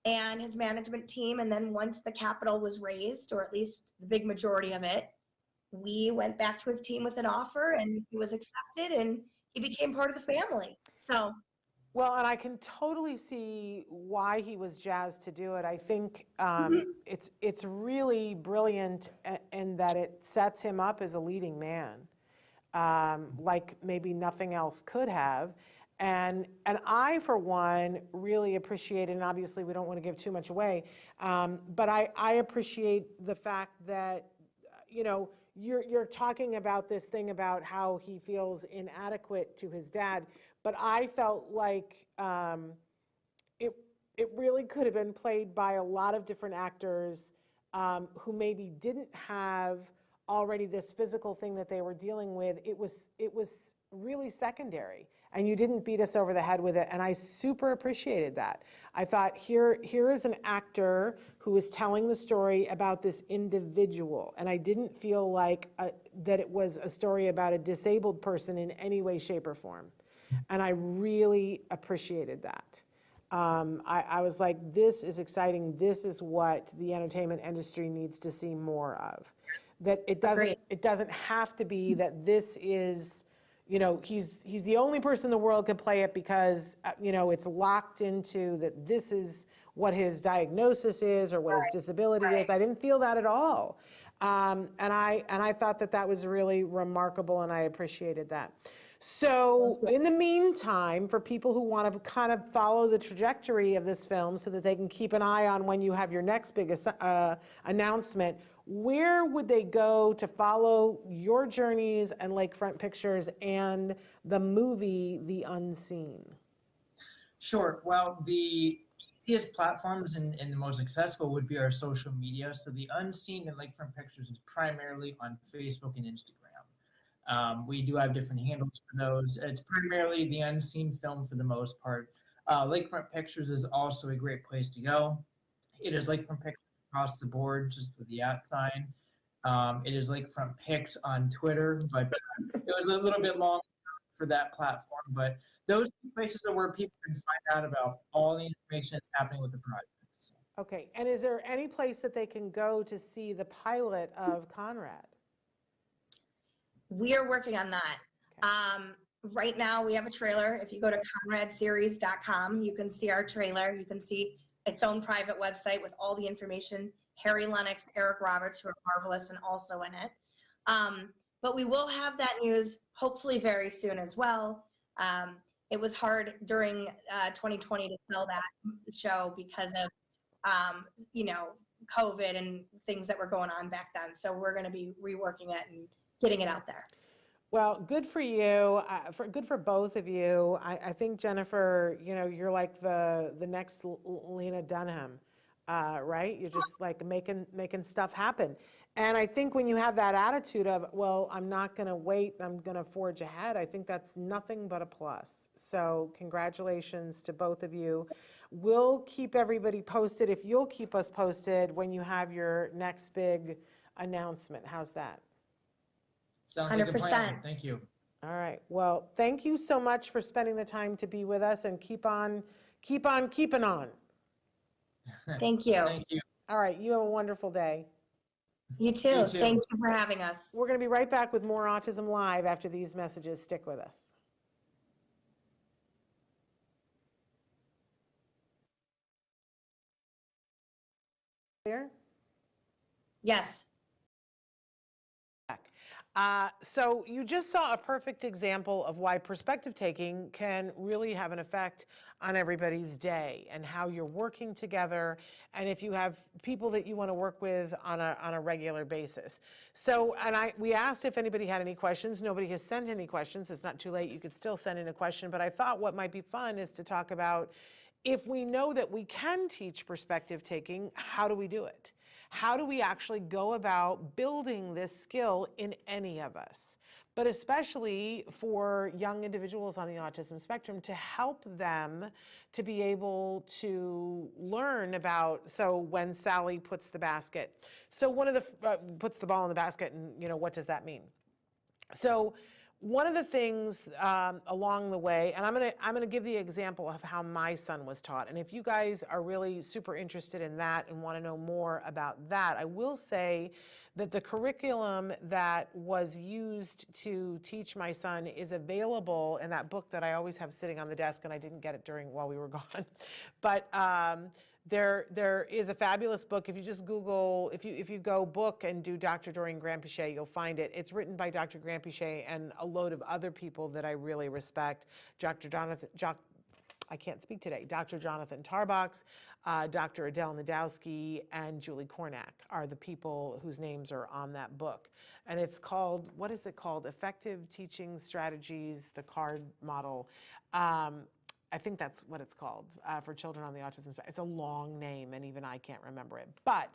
and his management team. And then once the capital was raised, or at least the big majority of it, we went back to his team with an offer, and he was accepted, and he became part of the family. So. Well, and I can totally see why he was jazzed to do it. I think it's really brilliant in that it sets him up as a leading man, like maybe nothing else could have. And I, for one, really appreciate it, and obviously we don't want to give too much away, but I appreciate the fact that, you know, you're talking about this thing about how he feels inadequate to his dad, but I felt like it really could have been played by a lot of different actors who maybe didn't have already this physical thing that they were dealing with, it was really secondary, and you didn't beat us over the head with it, and I super appreciated that. I thought, here is an actor who is telling the story about this individual, and I didn't feel like that it was a story about a disabled person in any way, shape, or form, and I really appreciated that. I was like, this is exciting. This is what the entertainment industry needs to see more of. That it doesn't have to be that this is, he's the only person in the world could play it because, it's locked into that this is what his diagnosis is or what his disability is. I didn't feel that at all. And I thought that was really remarkable, and I appreciated that. So in the meantime, for people who want to kind of follow the trajectory of this film so that they can keep an eye on when you have your next big announcement, where would they go to follow your journeys and Lakefront Pictures and the movie, The Unseen? Sure. Well, the easiest platforms and the most accessible would be our social media. So The Unseen and Lakefront Pictures is primarily on Facebook and Instagram. We do have different handles for those. It's primarily The Unseen film for the most part. Lakefront Pictures is also a great place to go. It is Lakefront Pictures across the board, just with the @ sign. It is Lakefront Pics on Twitter, but it was a little bit long for that platform. But those two places are where people can find out about all the information that's happening with the project. So. Okay, and is there any place that they can go to see the pilot of Conrad? We are working on that. Okay. Right now we have a trailer. If you go to conradseries.com, you can see our trailer. You can see its own private website with all the information. Harry Lennox, Eric Roberts, who are marvelous and also in it. But we will have that news hopefully very soon as well. It was hard during 2020 to sell that show because of, COVID and things that were going on back then. So we're going to be reworking it and getting it out there. Well, good for you. Good for both of you. I think, Jennifer, you're like the next Lena Dunham, right? You're just like making stuff happen. And I think when you have that attitude of, well, I'm not going to wait, I'm going to forge ahead, I think that's nothing but a plus. So congratulations to both of you. We'll keep everybody posted. If you'll keep us posted when you have your next big announcement. How's that? Sounds like a plan. Thank you. All right. Well, thank you so much for spending the time to be with us, and keep on keeping on. Thank you. Thank you. All right. You have a wonderful day. You too. Thank you for having us. We're going to be right back with more Autism Live after these messages. Stick with us. Clear? Yes. So you just saw a perfect example of why perspective taking can really have an effect on everybody's day and how you're working together, and if you have people that you want to work with on a regular basis. So, we asked if anybody had any questions. Nobody has sent any questions. It's not too late. You could still send in a question, but I thought what might be fun is to talk about, if we know that we can teach perspective taking, how do we do it? How do we actually go about building this skill in any of us? But especially for young individuals on the autism spectrum, to help them to be able to learn about, so when Sally puts the basket, so one of the, puts the ball in the basket, and what does that mean? So one of the things along the way, and I'm gonna give the example of how my son was taught, and if you guys are really super interested in that and want to know more about that, I will say that the curriculum that was used to teach my son is available in that book that I always have sitting on the desk, and I didn't get it while we were gone. But there is a fabulous book. If you just Google, if you go book and do Dr. Doreen Granpeesheh, you'll find it. It's written by Dr. Granpeesheh and a load of other people that I really respect. I can't speak today. Dr. Jonathan Tarbox, Dr. Adele Nadowski, and Julie Kornack are the people whose names are on that book. And it's called, what is it called? Effective Teaching Strategies, the CARD model. I think that's what it's called for children on the autism spectrum. It's a long name, and even I can't remember it. But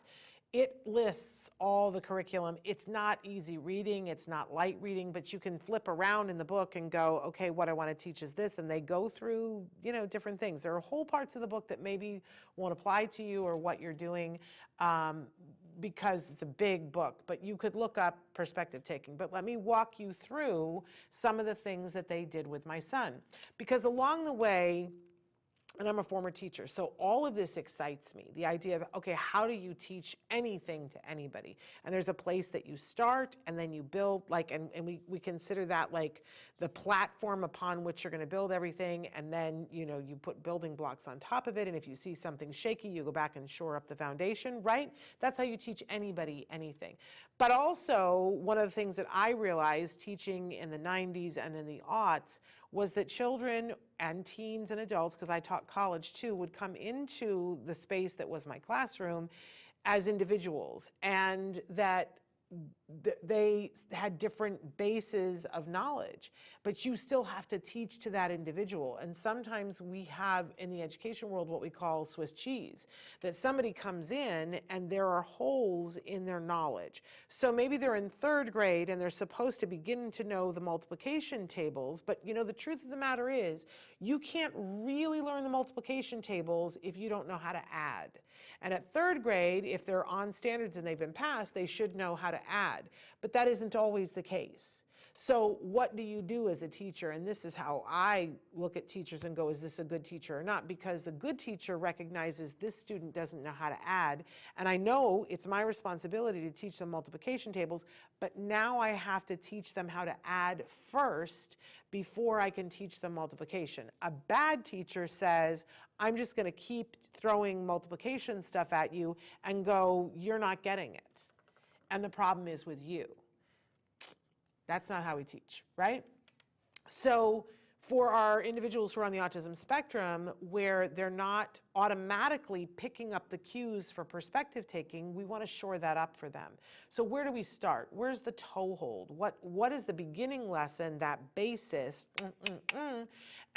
it lists all the curriculum. It's not easy reading, it's not light reading, but you can flip around in the book and go, okay, what I want to teach is this, and they go through, different things. There are whole parts of the book that maybe won't apply to you or what you're doing, because it's a big book, but you could look up perspective taking. But let me walk you through some of the things that they did with my son, because along the way, and I'm a former teacher, so all of this excites me. The idea of, okay, how do you teach anything to anybody? And there's a place that you start and then you build, and we consider that like the platform upon which you're gonna build everything, and then, you put building blocks on top of it, and if you see something shaky, you go back and shore up the foundation, right? That's how you teach anybody anything. But also, one of the things that I realized teaching in the 90s and in the aughts was that children and teens and adults, because I taught college too, would come into the space that was my classroom as individuals, and that they had different bases of knowledge, but you still have to teach to that individual. And sometimes we have in the education world what we call Swiss cheese, that somebody comes in and there are holes in their knowledge. So maybe they're in 3rd grade and they're supposed to begin to know the multiplication tables, but the truth of the matter is you can't really learn the multiplication tables if you don't know how to add. And at 3rd grade, if they're on standards and they've been passed, they should know how to add. But that isn't always the case. So what do you do as a teacher? And this is how I look at teachers and go, is this a good teacher or not? Because a good teacher recognizes this student doesn't know how to add. And I know it's my responsibility to teach them multiplication tables, but now I have to teach them how to add first before I can teach them multiplication. A bad teacher says, I'm just going to keep throwing multiplication stuff at you and go, you're not getting it. And the problem is with you. That's not how we teach, right? So for our individuals who are on the autism spectrum, where they're not automatically picking up the cues for perspective taking, we want to shore that up for them. So where do we start? Where's the toehold? What is the beginning lesson, that basis?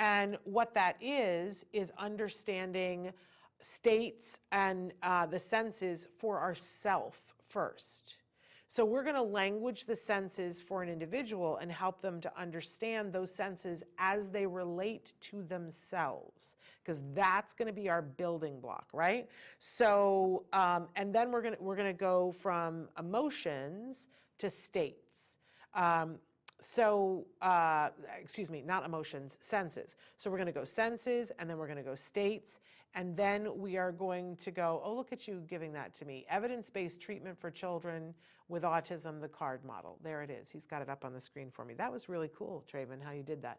And what that is understanding states and the senses for ourself first. So we're going to language the senses for an individual and help them to understand those senses as they relate to themselves, because that's going to be our building block, right? So, and then we're going to go from emotions to states. Excuse me, not emotions, senses. So we're going to go senses, and then we're going to go states, and then we are going to go, oh, look at you giving that to me. Evidence-based treatment for children with autism, the CARD model. There it is. He's got it up on the screen for me. That was really cool, Traven, how you did that.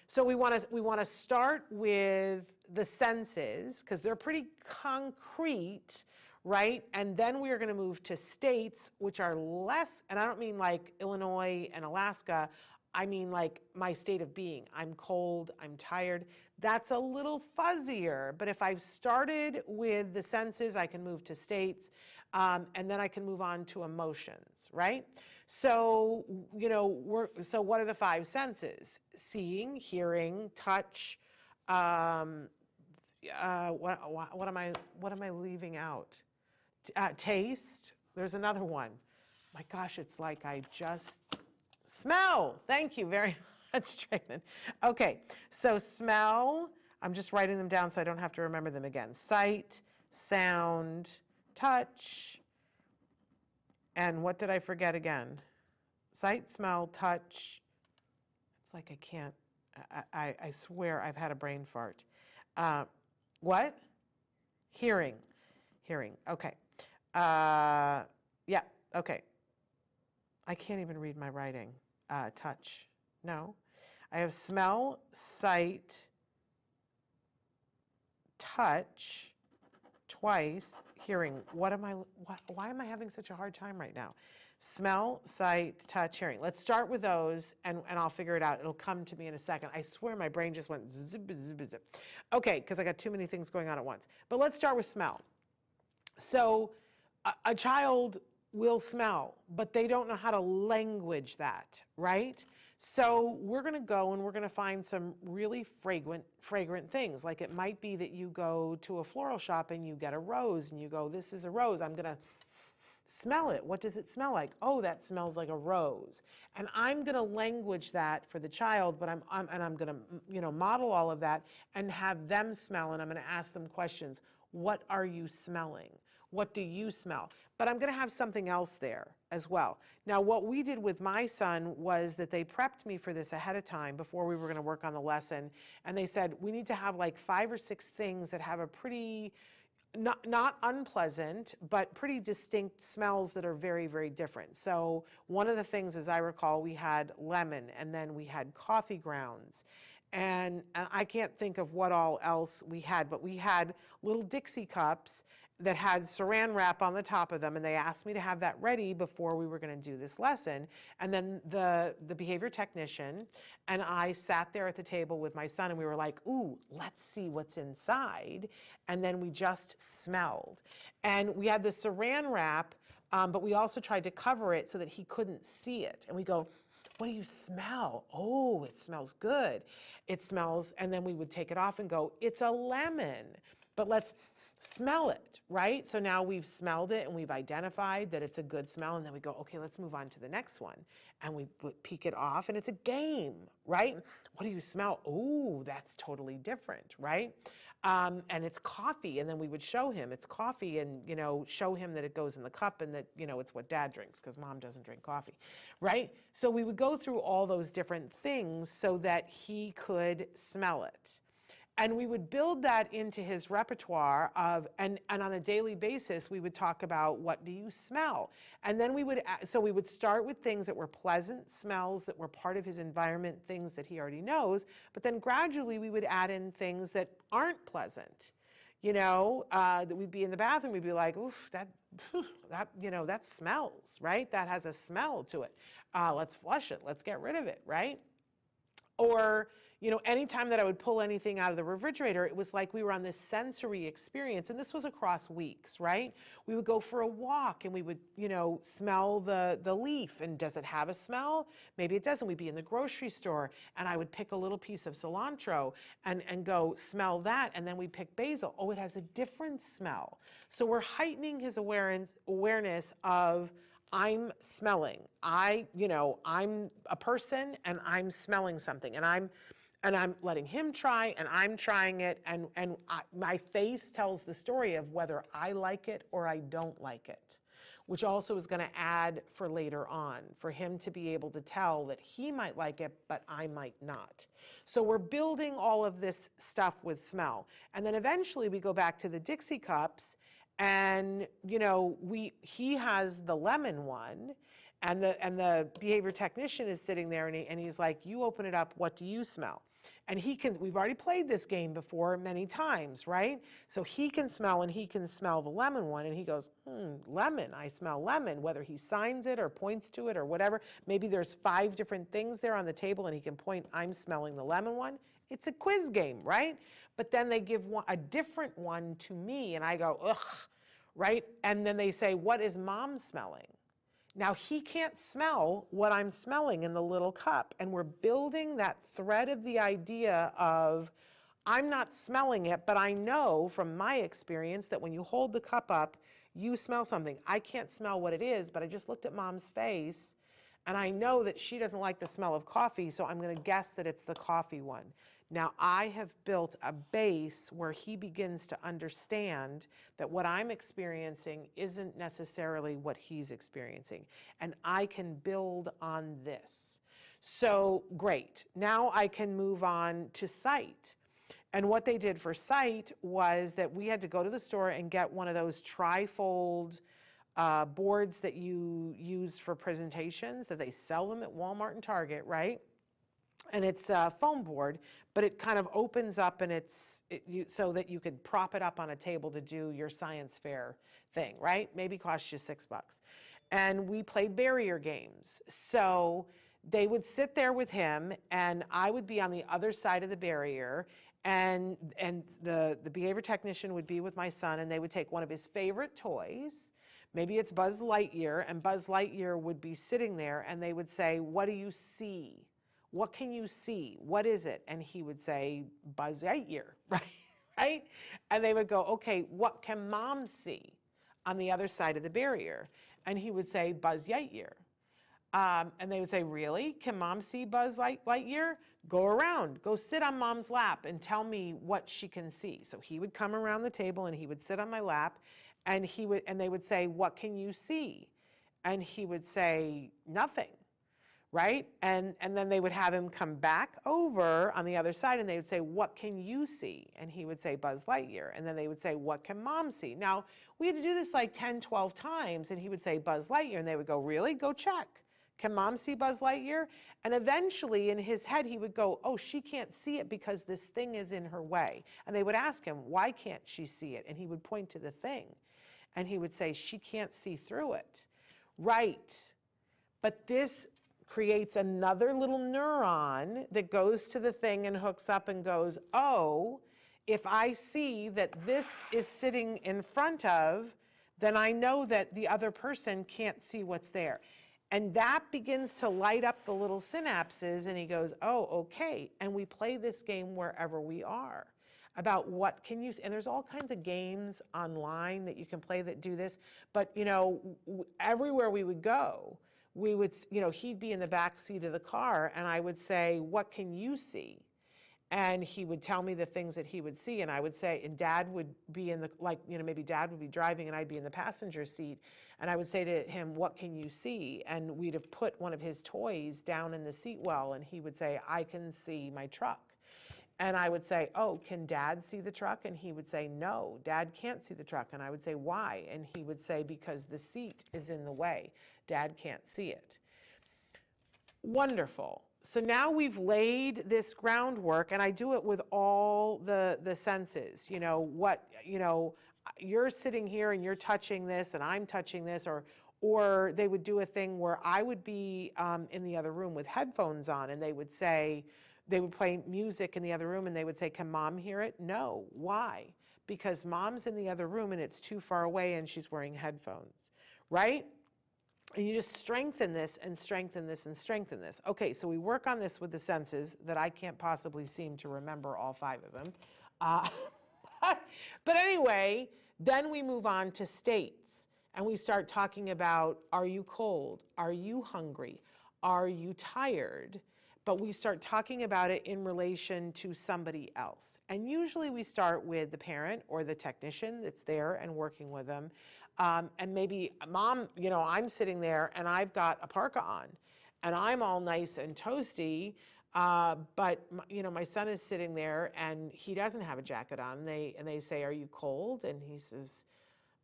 So we want to start with the senses, because they're pretty concrete, right? And then we are going to move to states, which are less, and I don't mean like Illinois and Alaska, I mean like my state of being. I'm cold, I'm tired. That's a little fuzzier, but if I've started with the senses, I can move to states, and then I can move on to emotions, right? So, so what are the 5 senses? Seeing, hearing, touch, what am I leaving out? Taste. There's another one. My gosh, it's like I just smell. Thank you very much, Traven. Okay, so smell. I'm just writing them down so I don't have to remember them again. Sight, sound, touch, and what did I forget again? Sight, smell, touch. It's like I can't. I swear I've had a brain fart. What? Hearing. Hearing. Okay. Yeah. Okay. I can't even read my writing. Touch. No. I have smell, sight, touch, twice, hearing. Why am I having such a hard time right now? Smell, sight, touch, hearing. Let's start with those, and I'll figure it out. It'll come to me in a second. I swear my brain just went zip, zip, zip. Okay, because I got too many things going on at once. But let's start with smell. So a child will smell, but they don't know how to language that, right? So we're going to go and we're going to find some really fragrant things. Like it might be that you go to a floral shop and you get a rose and you go, this is a rose. I'm going to smell it. What does it smell like? Oh, that smells like a rose. And I'm going to language that for the child, but I'm going to, model all of that and have them smell. And I'm going to ask them questions. What are you smelling? What do you smell? But I'm going to have something else there as well. Now, what we did with my son was that they prepped me for this ahead of time before we were going to work on the lesson. And they said, we need to have like 5 or 6 things that have a pretty, not unpleasant, but pretty distinct smells that are very, very different. So one of the things, as I recall, we had lemon, and then we had coffee grounds. And I can't think of what all else we had, but we had little Dixie cups that had saran wrap on the top of them, and they asked me to have that ready before we were going to do this lesson. And then the behavior technician and I sat there at the table with my son, and we were like, ooh, let's see what's inside. And then we just smelled. And we had the saran wrap, but we also tried to cover it so that he couldn't see it. And we go, what do you smell? Oh, it smells good. It smells, and then we would take it off and go, it's a lemon, but let's smell it, right? So now we've smelled it and we've identified that it's a good smell, and then we go, okay, let's move on to the next one. And we peek it off, and it's a game, right? What do you smell? Oh, that's totally different, right? And it's coffee, and then we would show him it's coffee, and show him that it goes in the cup, and that it's what dad drinks because mom doesn't drink coffee, right? So we would go through all those different things so that he could smell it. And we would build that into his repertoire of, and on a daily basis, we would talk about, what do you smell? And then we would start with things that were pleasant smells that were part of his environment, things that he already knows, but then gradually we would add in things that aren't pleasant. That we'd be in the bathroom, we'd be like, oof, that smells, right? That has a smell to it. Let's flush it, let's get rid of it, right? Or, anytime that I would pull anything out of the refrigerator, it was like we were on this sensory experience, and this was across weeks, right? We would go for a walk, and we would, smell the leaf, and does it have a smell? Maybe it doesn't. We'd be in the grocery store, and I would pick a little piece of cilantro and go smell that, and then we'd pick basil. Oh, it has a different smell. So we're heightening his awareness of, I'm smelling. I'm a person, and I'm smelling something, and I'm letting him try, and I'm trying it, and my face tells the story of whether I like it or I don't like it, which also is going to add for later on, for him to be able to tell that he might like it, but I might not. So we're building all of this stuff with smell. And then eventually we go back to the Dixie cups, and he has the lemon one, and the behavior technician is sitting there, and he's like, you open it up, what do you smell? And we've already played this game before many times, right? So he can smell, and he can smell the lemon one, and he goes, lemon, I smell lemon, whether he signs it or points to it or whatever. Maybe there's 5 different things there on the table, and he can point, I'm smelling the lemon one. It's a quiz game, right? But then they give a different one to me, and I go, ugh, right? And then they say, what is mom smelling? Now, he can't smell what I'm smelling in the little cup, and we're building that thread of the idea of, I'm not smelling it, but I know from my experience that when you hold the cup up, you smell something. I can't smell what it is, but I just looked at mom's face, and I know that she doesn't like the smell of coffee, so I'm going to guess that it's the coffee one. Now, I have built a base where he begins to understand that what I'm experiencing isn't necessarily what he's experiencing, and I can build on this. So, great. Now I can move on to sight. And what they did for sight was that we had to go to the store and get one of those trifold boards that you use for presentations, that they sell them at Walmart and Target, right? And it's a foam board, but it kind of opens up, and so that you could prop it up on a table to do your science fair thing, right? Maybe cost you $6. And we played barrier games. So they would sit there with him, and I would be on the other side of the barrier, and the behavior technician would be with my son, and they would take one of his favorite toys. Maybe it's Buzz Lightyear, and Buzz Lightyear would be sitting there, and they would say, what do you see? what can you see? What is it? And he would say, Buzz Lightyear, right? Right? And they would go, okay, what can mom see on the other side of the barrier? And he would say, Buzz Lightyear. And they would say, really? Can mom see Buzz Lightyear? Go around, go sit on mom's lap and tell me what she can see. So he would come around the table and he would sit on my lap and they would say, what can you see? And he would say, nothing, right? And then they would have him come back over on the other side and they would say, what can you see? And he would say, Buzz Lightyear. And then they would say, what can mom see? Now, we had to do this like 10, 12 times and he would say, Buzz Lightyear. And they would go, really? Go check. Can mom see Buzz Lightyear? And eventually in his head, he would go, oh, she can't see it because this thing is in her way. And they would ask him, why can't she see it? And he would point to the thing. And he would say, she can't see through it. Right. But this creates another little neuron that goes to the thing and hooks up and goes, oh, if I see that this is sitting in front of, then I know that the other person can't see what's there. And that begins to light up the little synapses and he goes, oh, okay. And we play this game wherever we are about what can you see. And there's all kinds of games online that you can play that do this. But, you know, everywhere we would go, we would, you know, he'd be in the back seat of the car and I would say, what can you see? And he would tell me the things that he would see. And I would say, and dad would be in the, like, you know, maybe dad would be driving and I'd be in the passenger seat. And I would say to him, what can you see? And we'd have put one of his toys down in the seat well. And he would say, I can see my truck. And I would say, oh, can dad see the truck? And he would say, no, dad can't see the truck. And I would say, why? And he would say, because the seat is in the way. Dad can't see it. Wonderful. So now we've laid this groundwork, and I do it with all the senses. You know, what, you know, you're sitting here and you're touching this and I'm touching this, or they would do a thing where I would be in the other room with headphones on and they would say, they would play music in the other room and they would say, can mom hear it? No. Why? Because mom's in the other room and it's too far away and she's wearing headphones, right? And you just strengthen this and strengthen this and strengthen this. Okay, so we work on this with the senses that I can't possibly seem to remember all 5 of them. But anyway, then we move on to states and we start talking about, are you cold? Are you hungry? Are you tired? But we start talking about it in relation to somebody else. And usually we start with the parent or the technician that's there and working with them. And maybe mom, you know, I'm sitting there and I've got a parka on and I'm all nice and toasty, but you know, my son is sitting there and he doesn't have a jacket on. And they say, are you cold? And he says,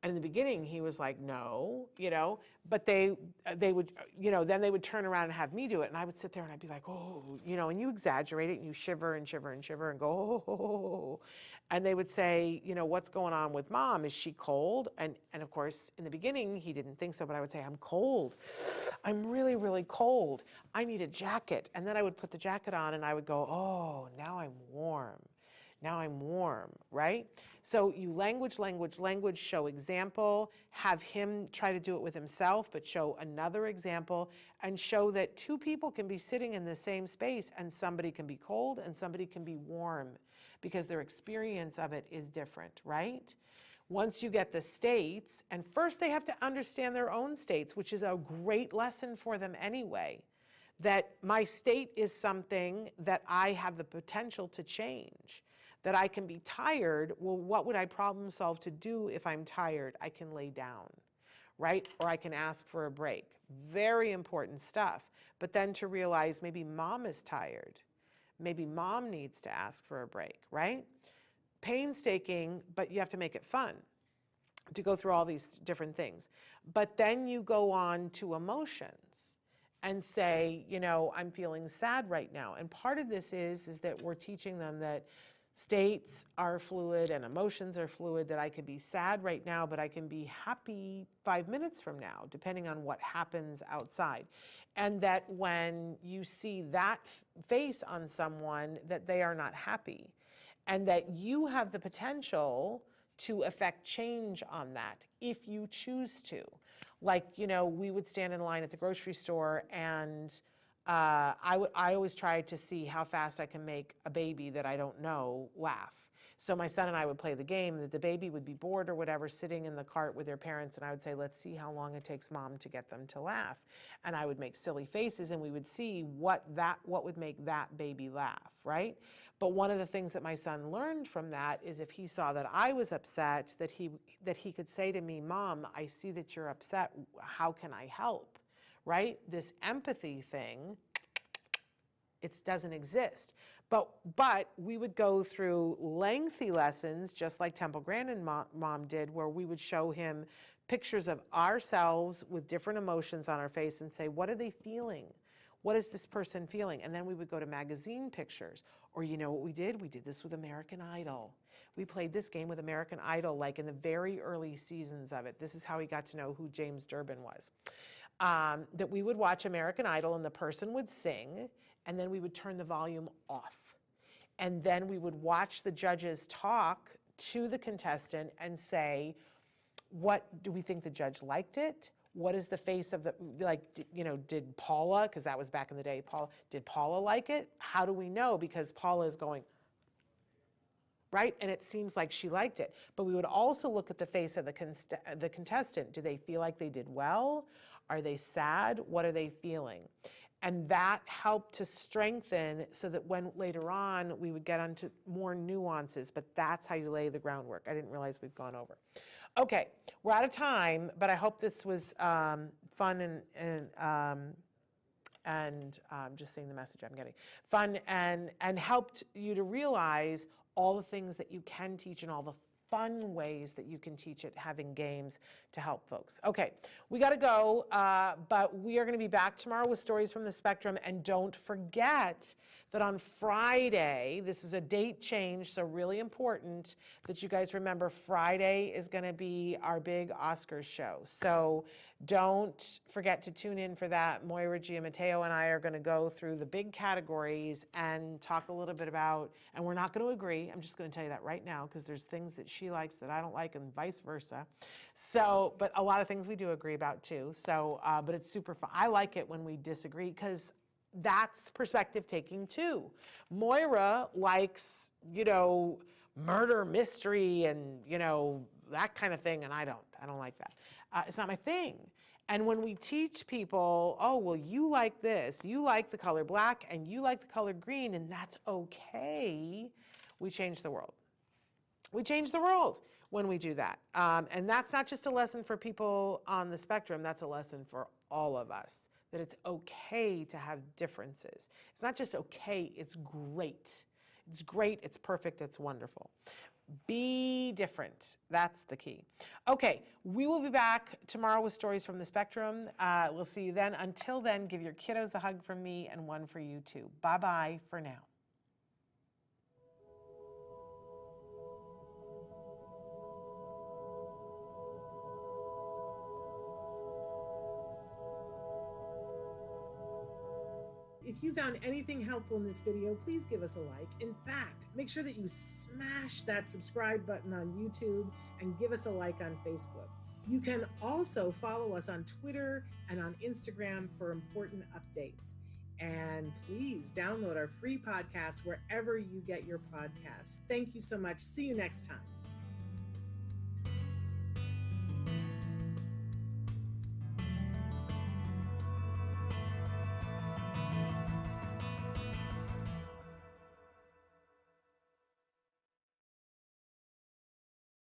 and in the beginning he was like, no, you know, but they would, you know, then they would turn around and have me do it. And I would sit there and I'd be like, oh, you know, and you exaggerate it and you shiver and shiver and shiver and go, oh. And they would say, you know, what's going on with mom? Is she cold? And of course, in the beginning, he didn't think so, but I would say, I'm cold. I'm really, really cold. I need a jacket. And then I would put the jacket on and I would go, oh, now I'm warm. Now I'm warm, right? So you language, show example, have him try to do it with himself, but show another example and show that 2 people can be sitting in the same space and somebody can be cold and somebody can be warm because their experience of it is different, right? Once you get the states, and first they have to understand their own states, which is a great lesson for them anyway, that my state is something that I have the potential to change. That I can be tired, well, what would I problem solve to do if I'm tired? I can lay down, right? Or I can ask for a break. Very important stuff. But then to realize maybe mom is tired. Maybe mom needs to ask for a break, right? Painstaking, but you have to make it fun to go through all these different things. But then you go on to emotions and say, you know, I'm feeling sad right now. And part of this is that we're teaching them that states are fluid and emotions are fluid, that I can be sad right now, but I can be happy 5 minutes from now, depending on what happens outside. And that when you see that face on someone, that they are not happy, and that you have the potential to affect change on that if you choose to. Like, you know, we would stand in line at the grocery store and I always try to see how fast I can make a baby that I don't know laugh. So my son and I would play the game that the baby would be bored or whatever, sitting in the cart with their parents, and I would say, let's see how long it takes mom to get them to laugh. And I would make silly faces, and we would see what would make that baby laugh, right? But one of the things that my son learned from that is if he saw that I was upset, that he could say to me, Mom, I see that you're upset. How can I help? Right? This empathy thing, it doesn't exist. But we would go through lengthy lessons, just like Temple Grandin mom did, where we would show him pictures of ourselves with different emotions on our face and say, what are they feeling? What is this person feeling? And then we would go to magazine pictures. Or you know what we did? We did this with American Idol. We played this game with American Idol, like in the very early seasons of it. This is how he got to know who James Durbin was. That we would watch American Idol and the person would sing, and then we would turn the volume off. And then we would watch the judges talk to the contestant and say, what do we think the judge liked it? What is the face of the, like, did Paula, because that was back in the day, did Paula like it? How do we know? Because Paula is going, right? And it seems like she liked it. But we would also look at the face of the contestant. Do they feel like they did well? Are they sad? What are they feeling? And that helped to strengthen so that when later on we would get onto more nuances, but that's how you lay the groundwork. I didn't realize we'd gone over. Okay, we're out of time, but I hope this was fun and just seeing the message I'm getting. Fun and helped you to realize all the things that you can teach and all the fun ways that you can teach it, having games to help folks. Okay, we got to go, but we are going to be back tomorrow with Stories from the Spectrum. And don't forget that on Friday, this is a date change, so really important that you guys remember Friday is going to be our big Oscars show. So don't forget to tune in for that. Moira Giammatteo and I are going to go through the big categories and talk a little bit about, and we're not going to agree. I'm just going to tell you that right now because there's things that she likes that I don't like and vice versa. So, but a lot of things we do agree about too. So, but it's super fun. I like it when we disagree because that's perspective taking too. Moira likes, murder mystery and, that kind of thing. And I don't like that. It's not my thing. And when we teach people, oh, well, you like this, you like the color black and you like the color green, and that's okay, we change the world. We change the world when we do that. And that's not just a lesson for people on the spectrum, that's a lesson for all of us, that it's okay to have differences. It's not just okay, it's great. It's great, it's perfect, it's wonderful. Be different. That's the key. Okay, we will be back tomorrow with Stories from the Spectrum. We'll see you then. Until then, give your kiddos a hug from me and one for you too. Bye-bye for now. If you found anything helpful in this video, please give us a like. In fact, make sure that you smash that subscribe button on YouTube and give us a like on Facebook. You can also follow us on Twitter and on Instagram for important updates. And please download our free podcast wherever you get your podcasts. Thank you so much. See you next time.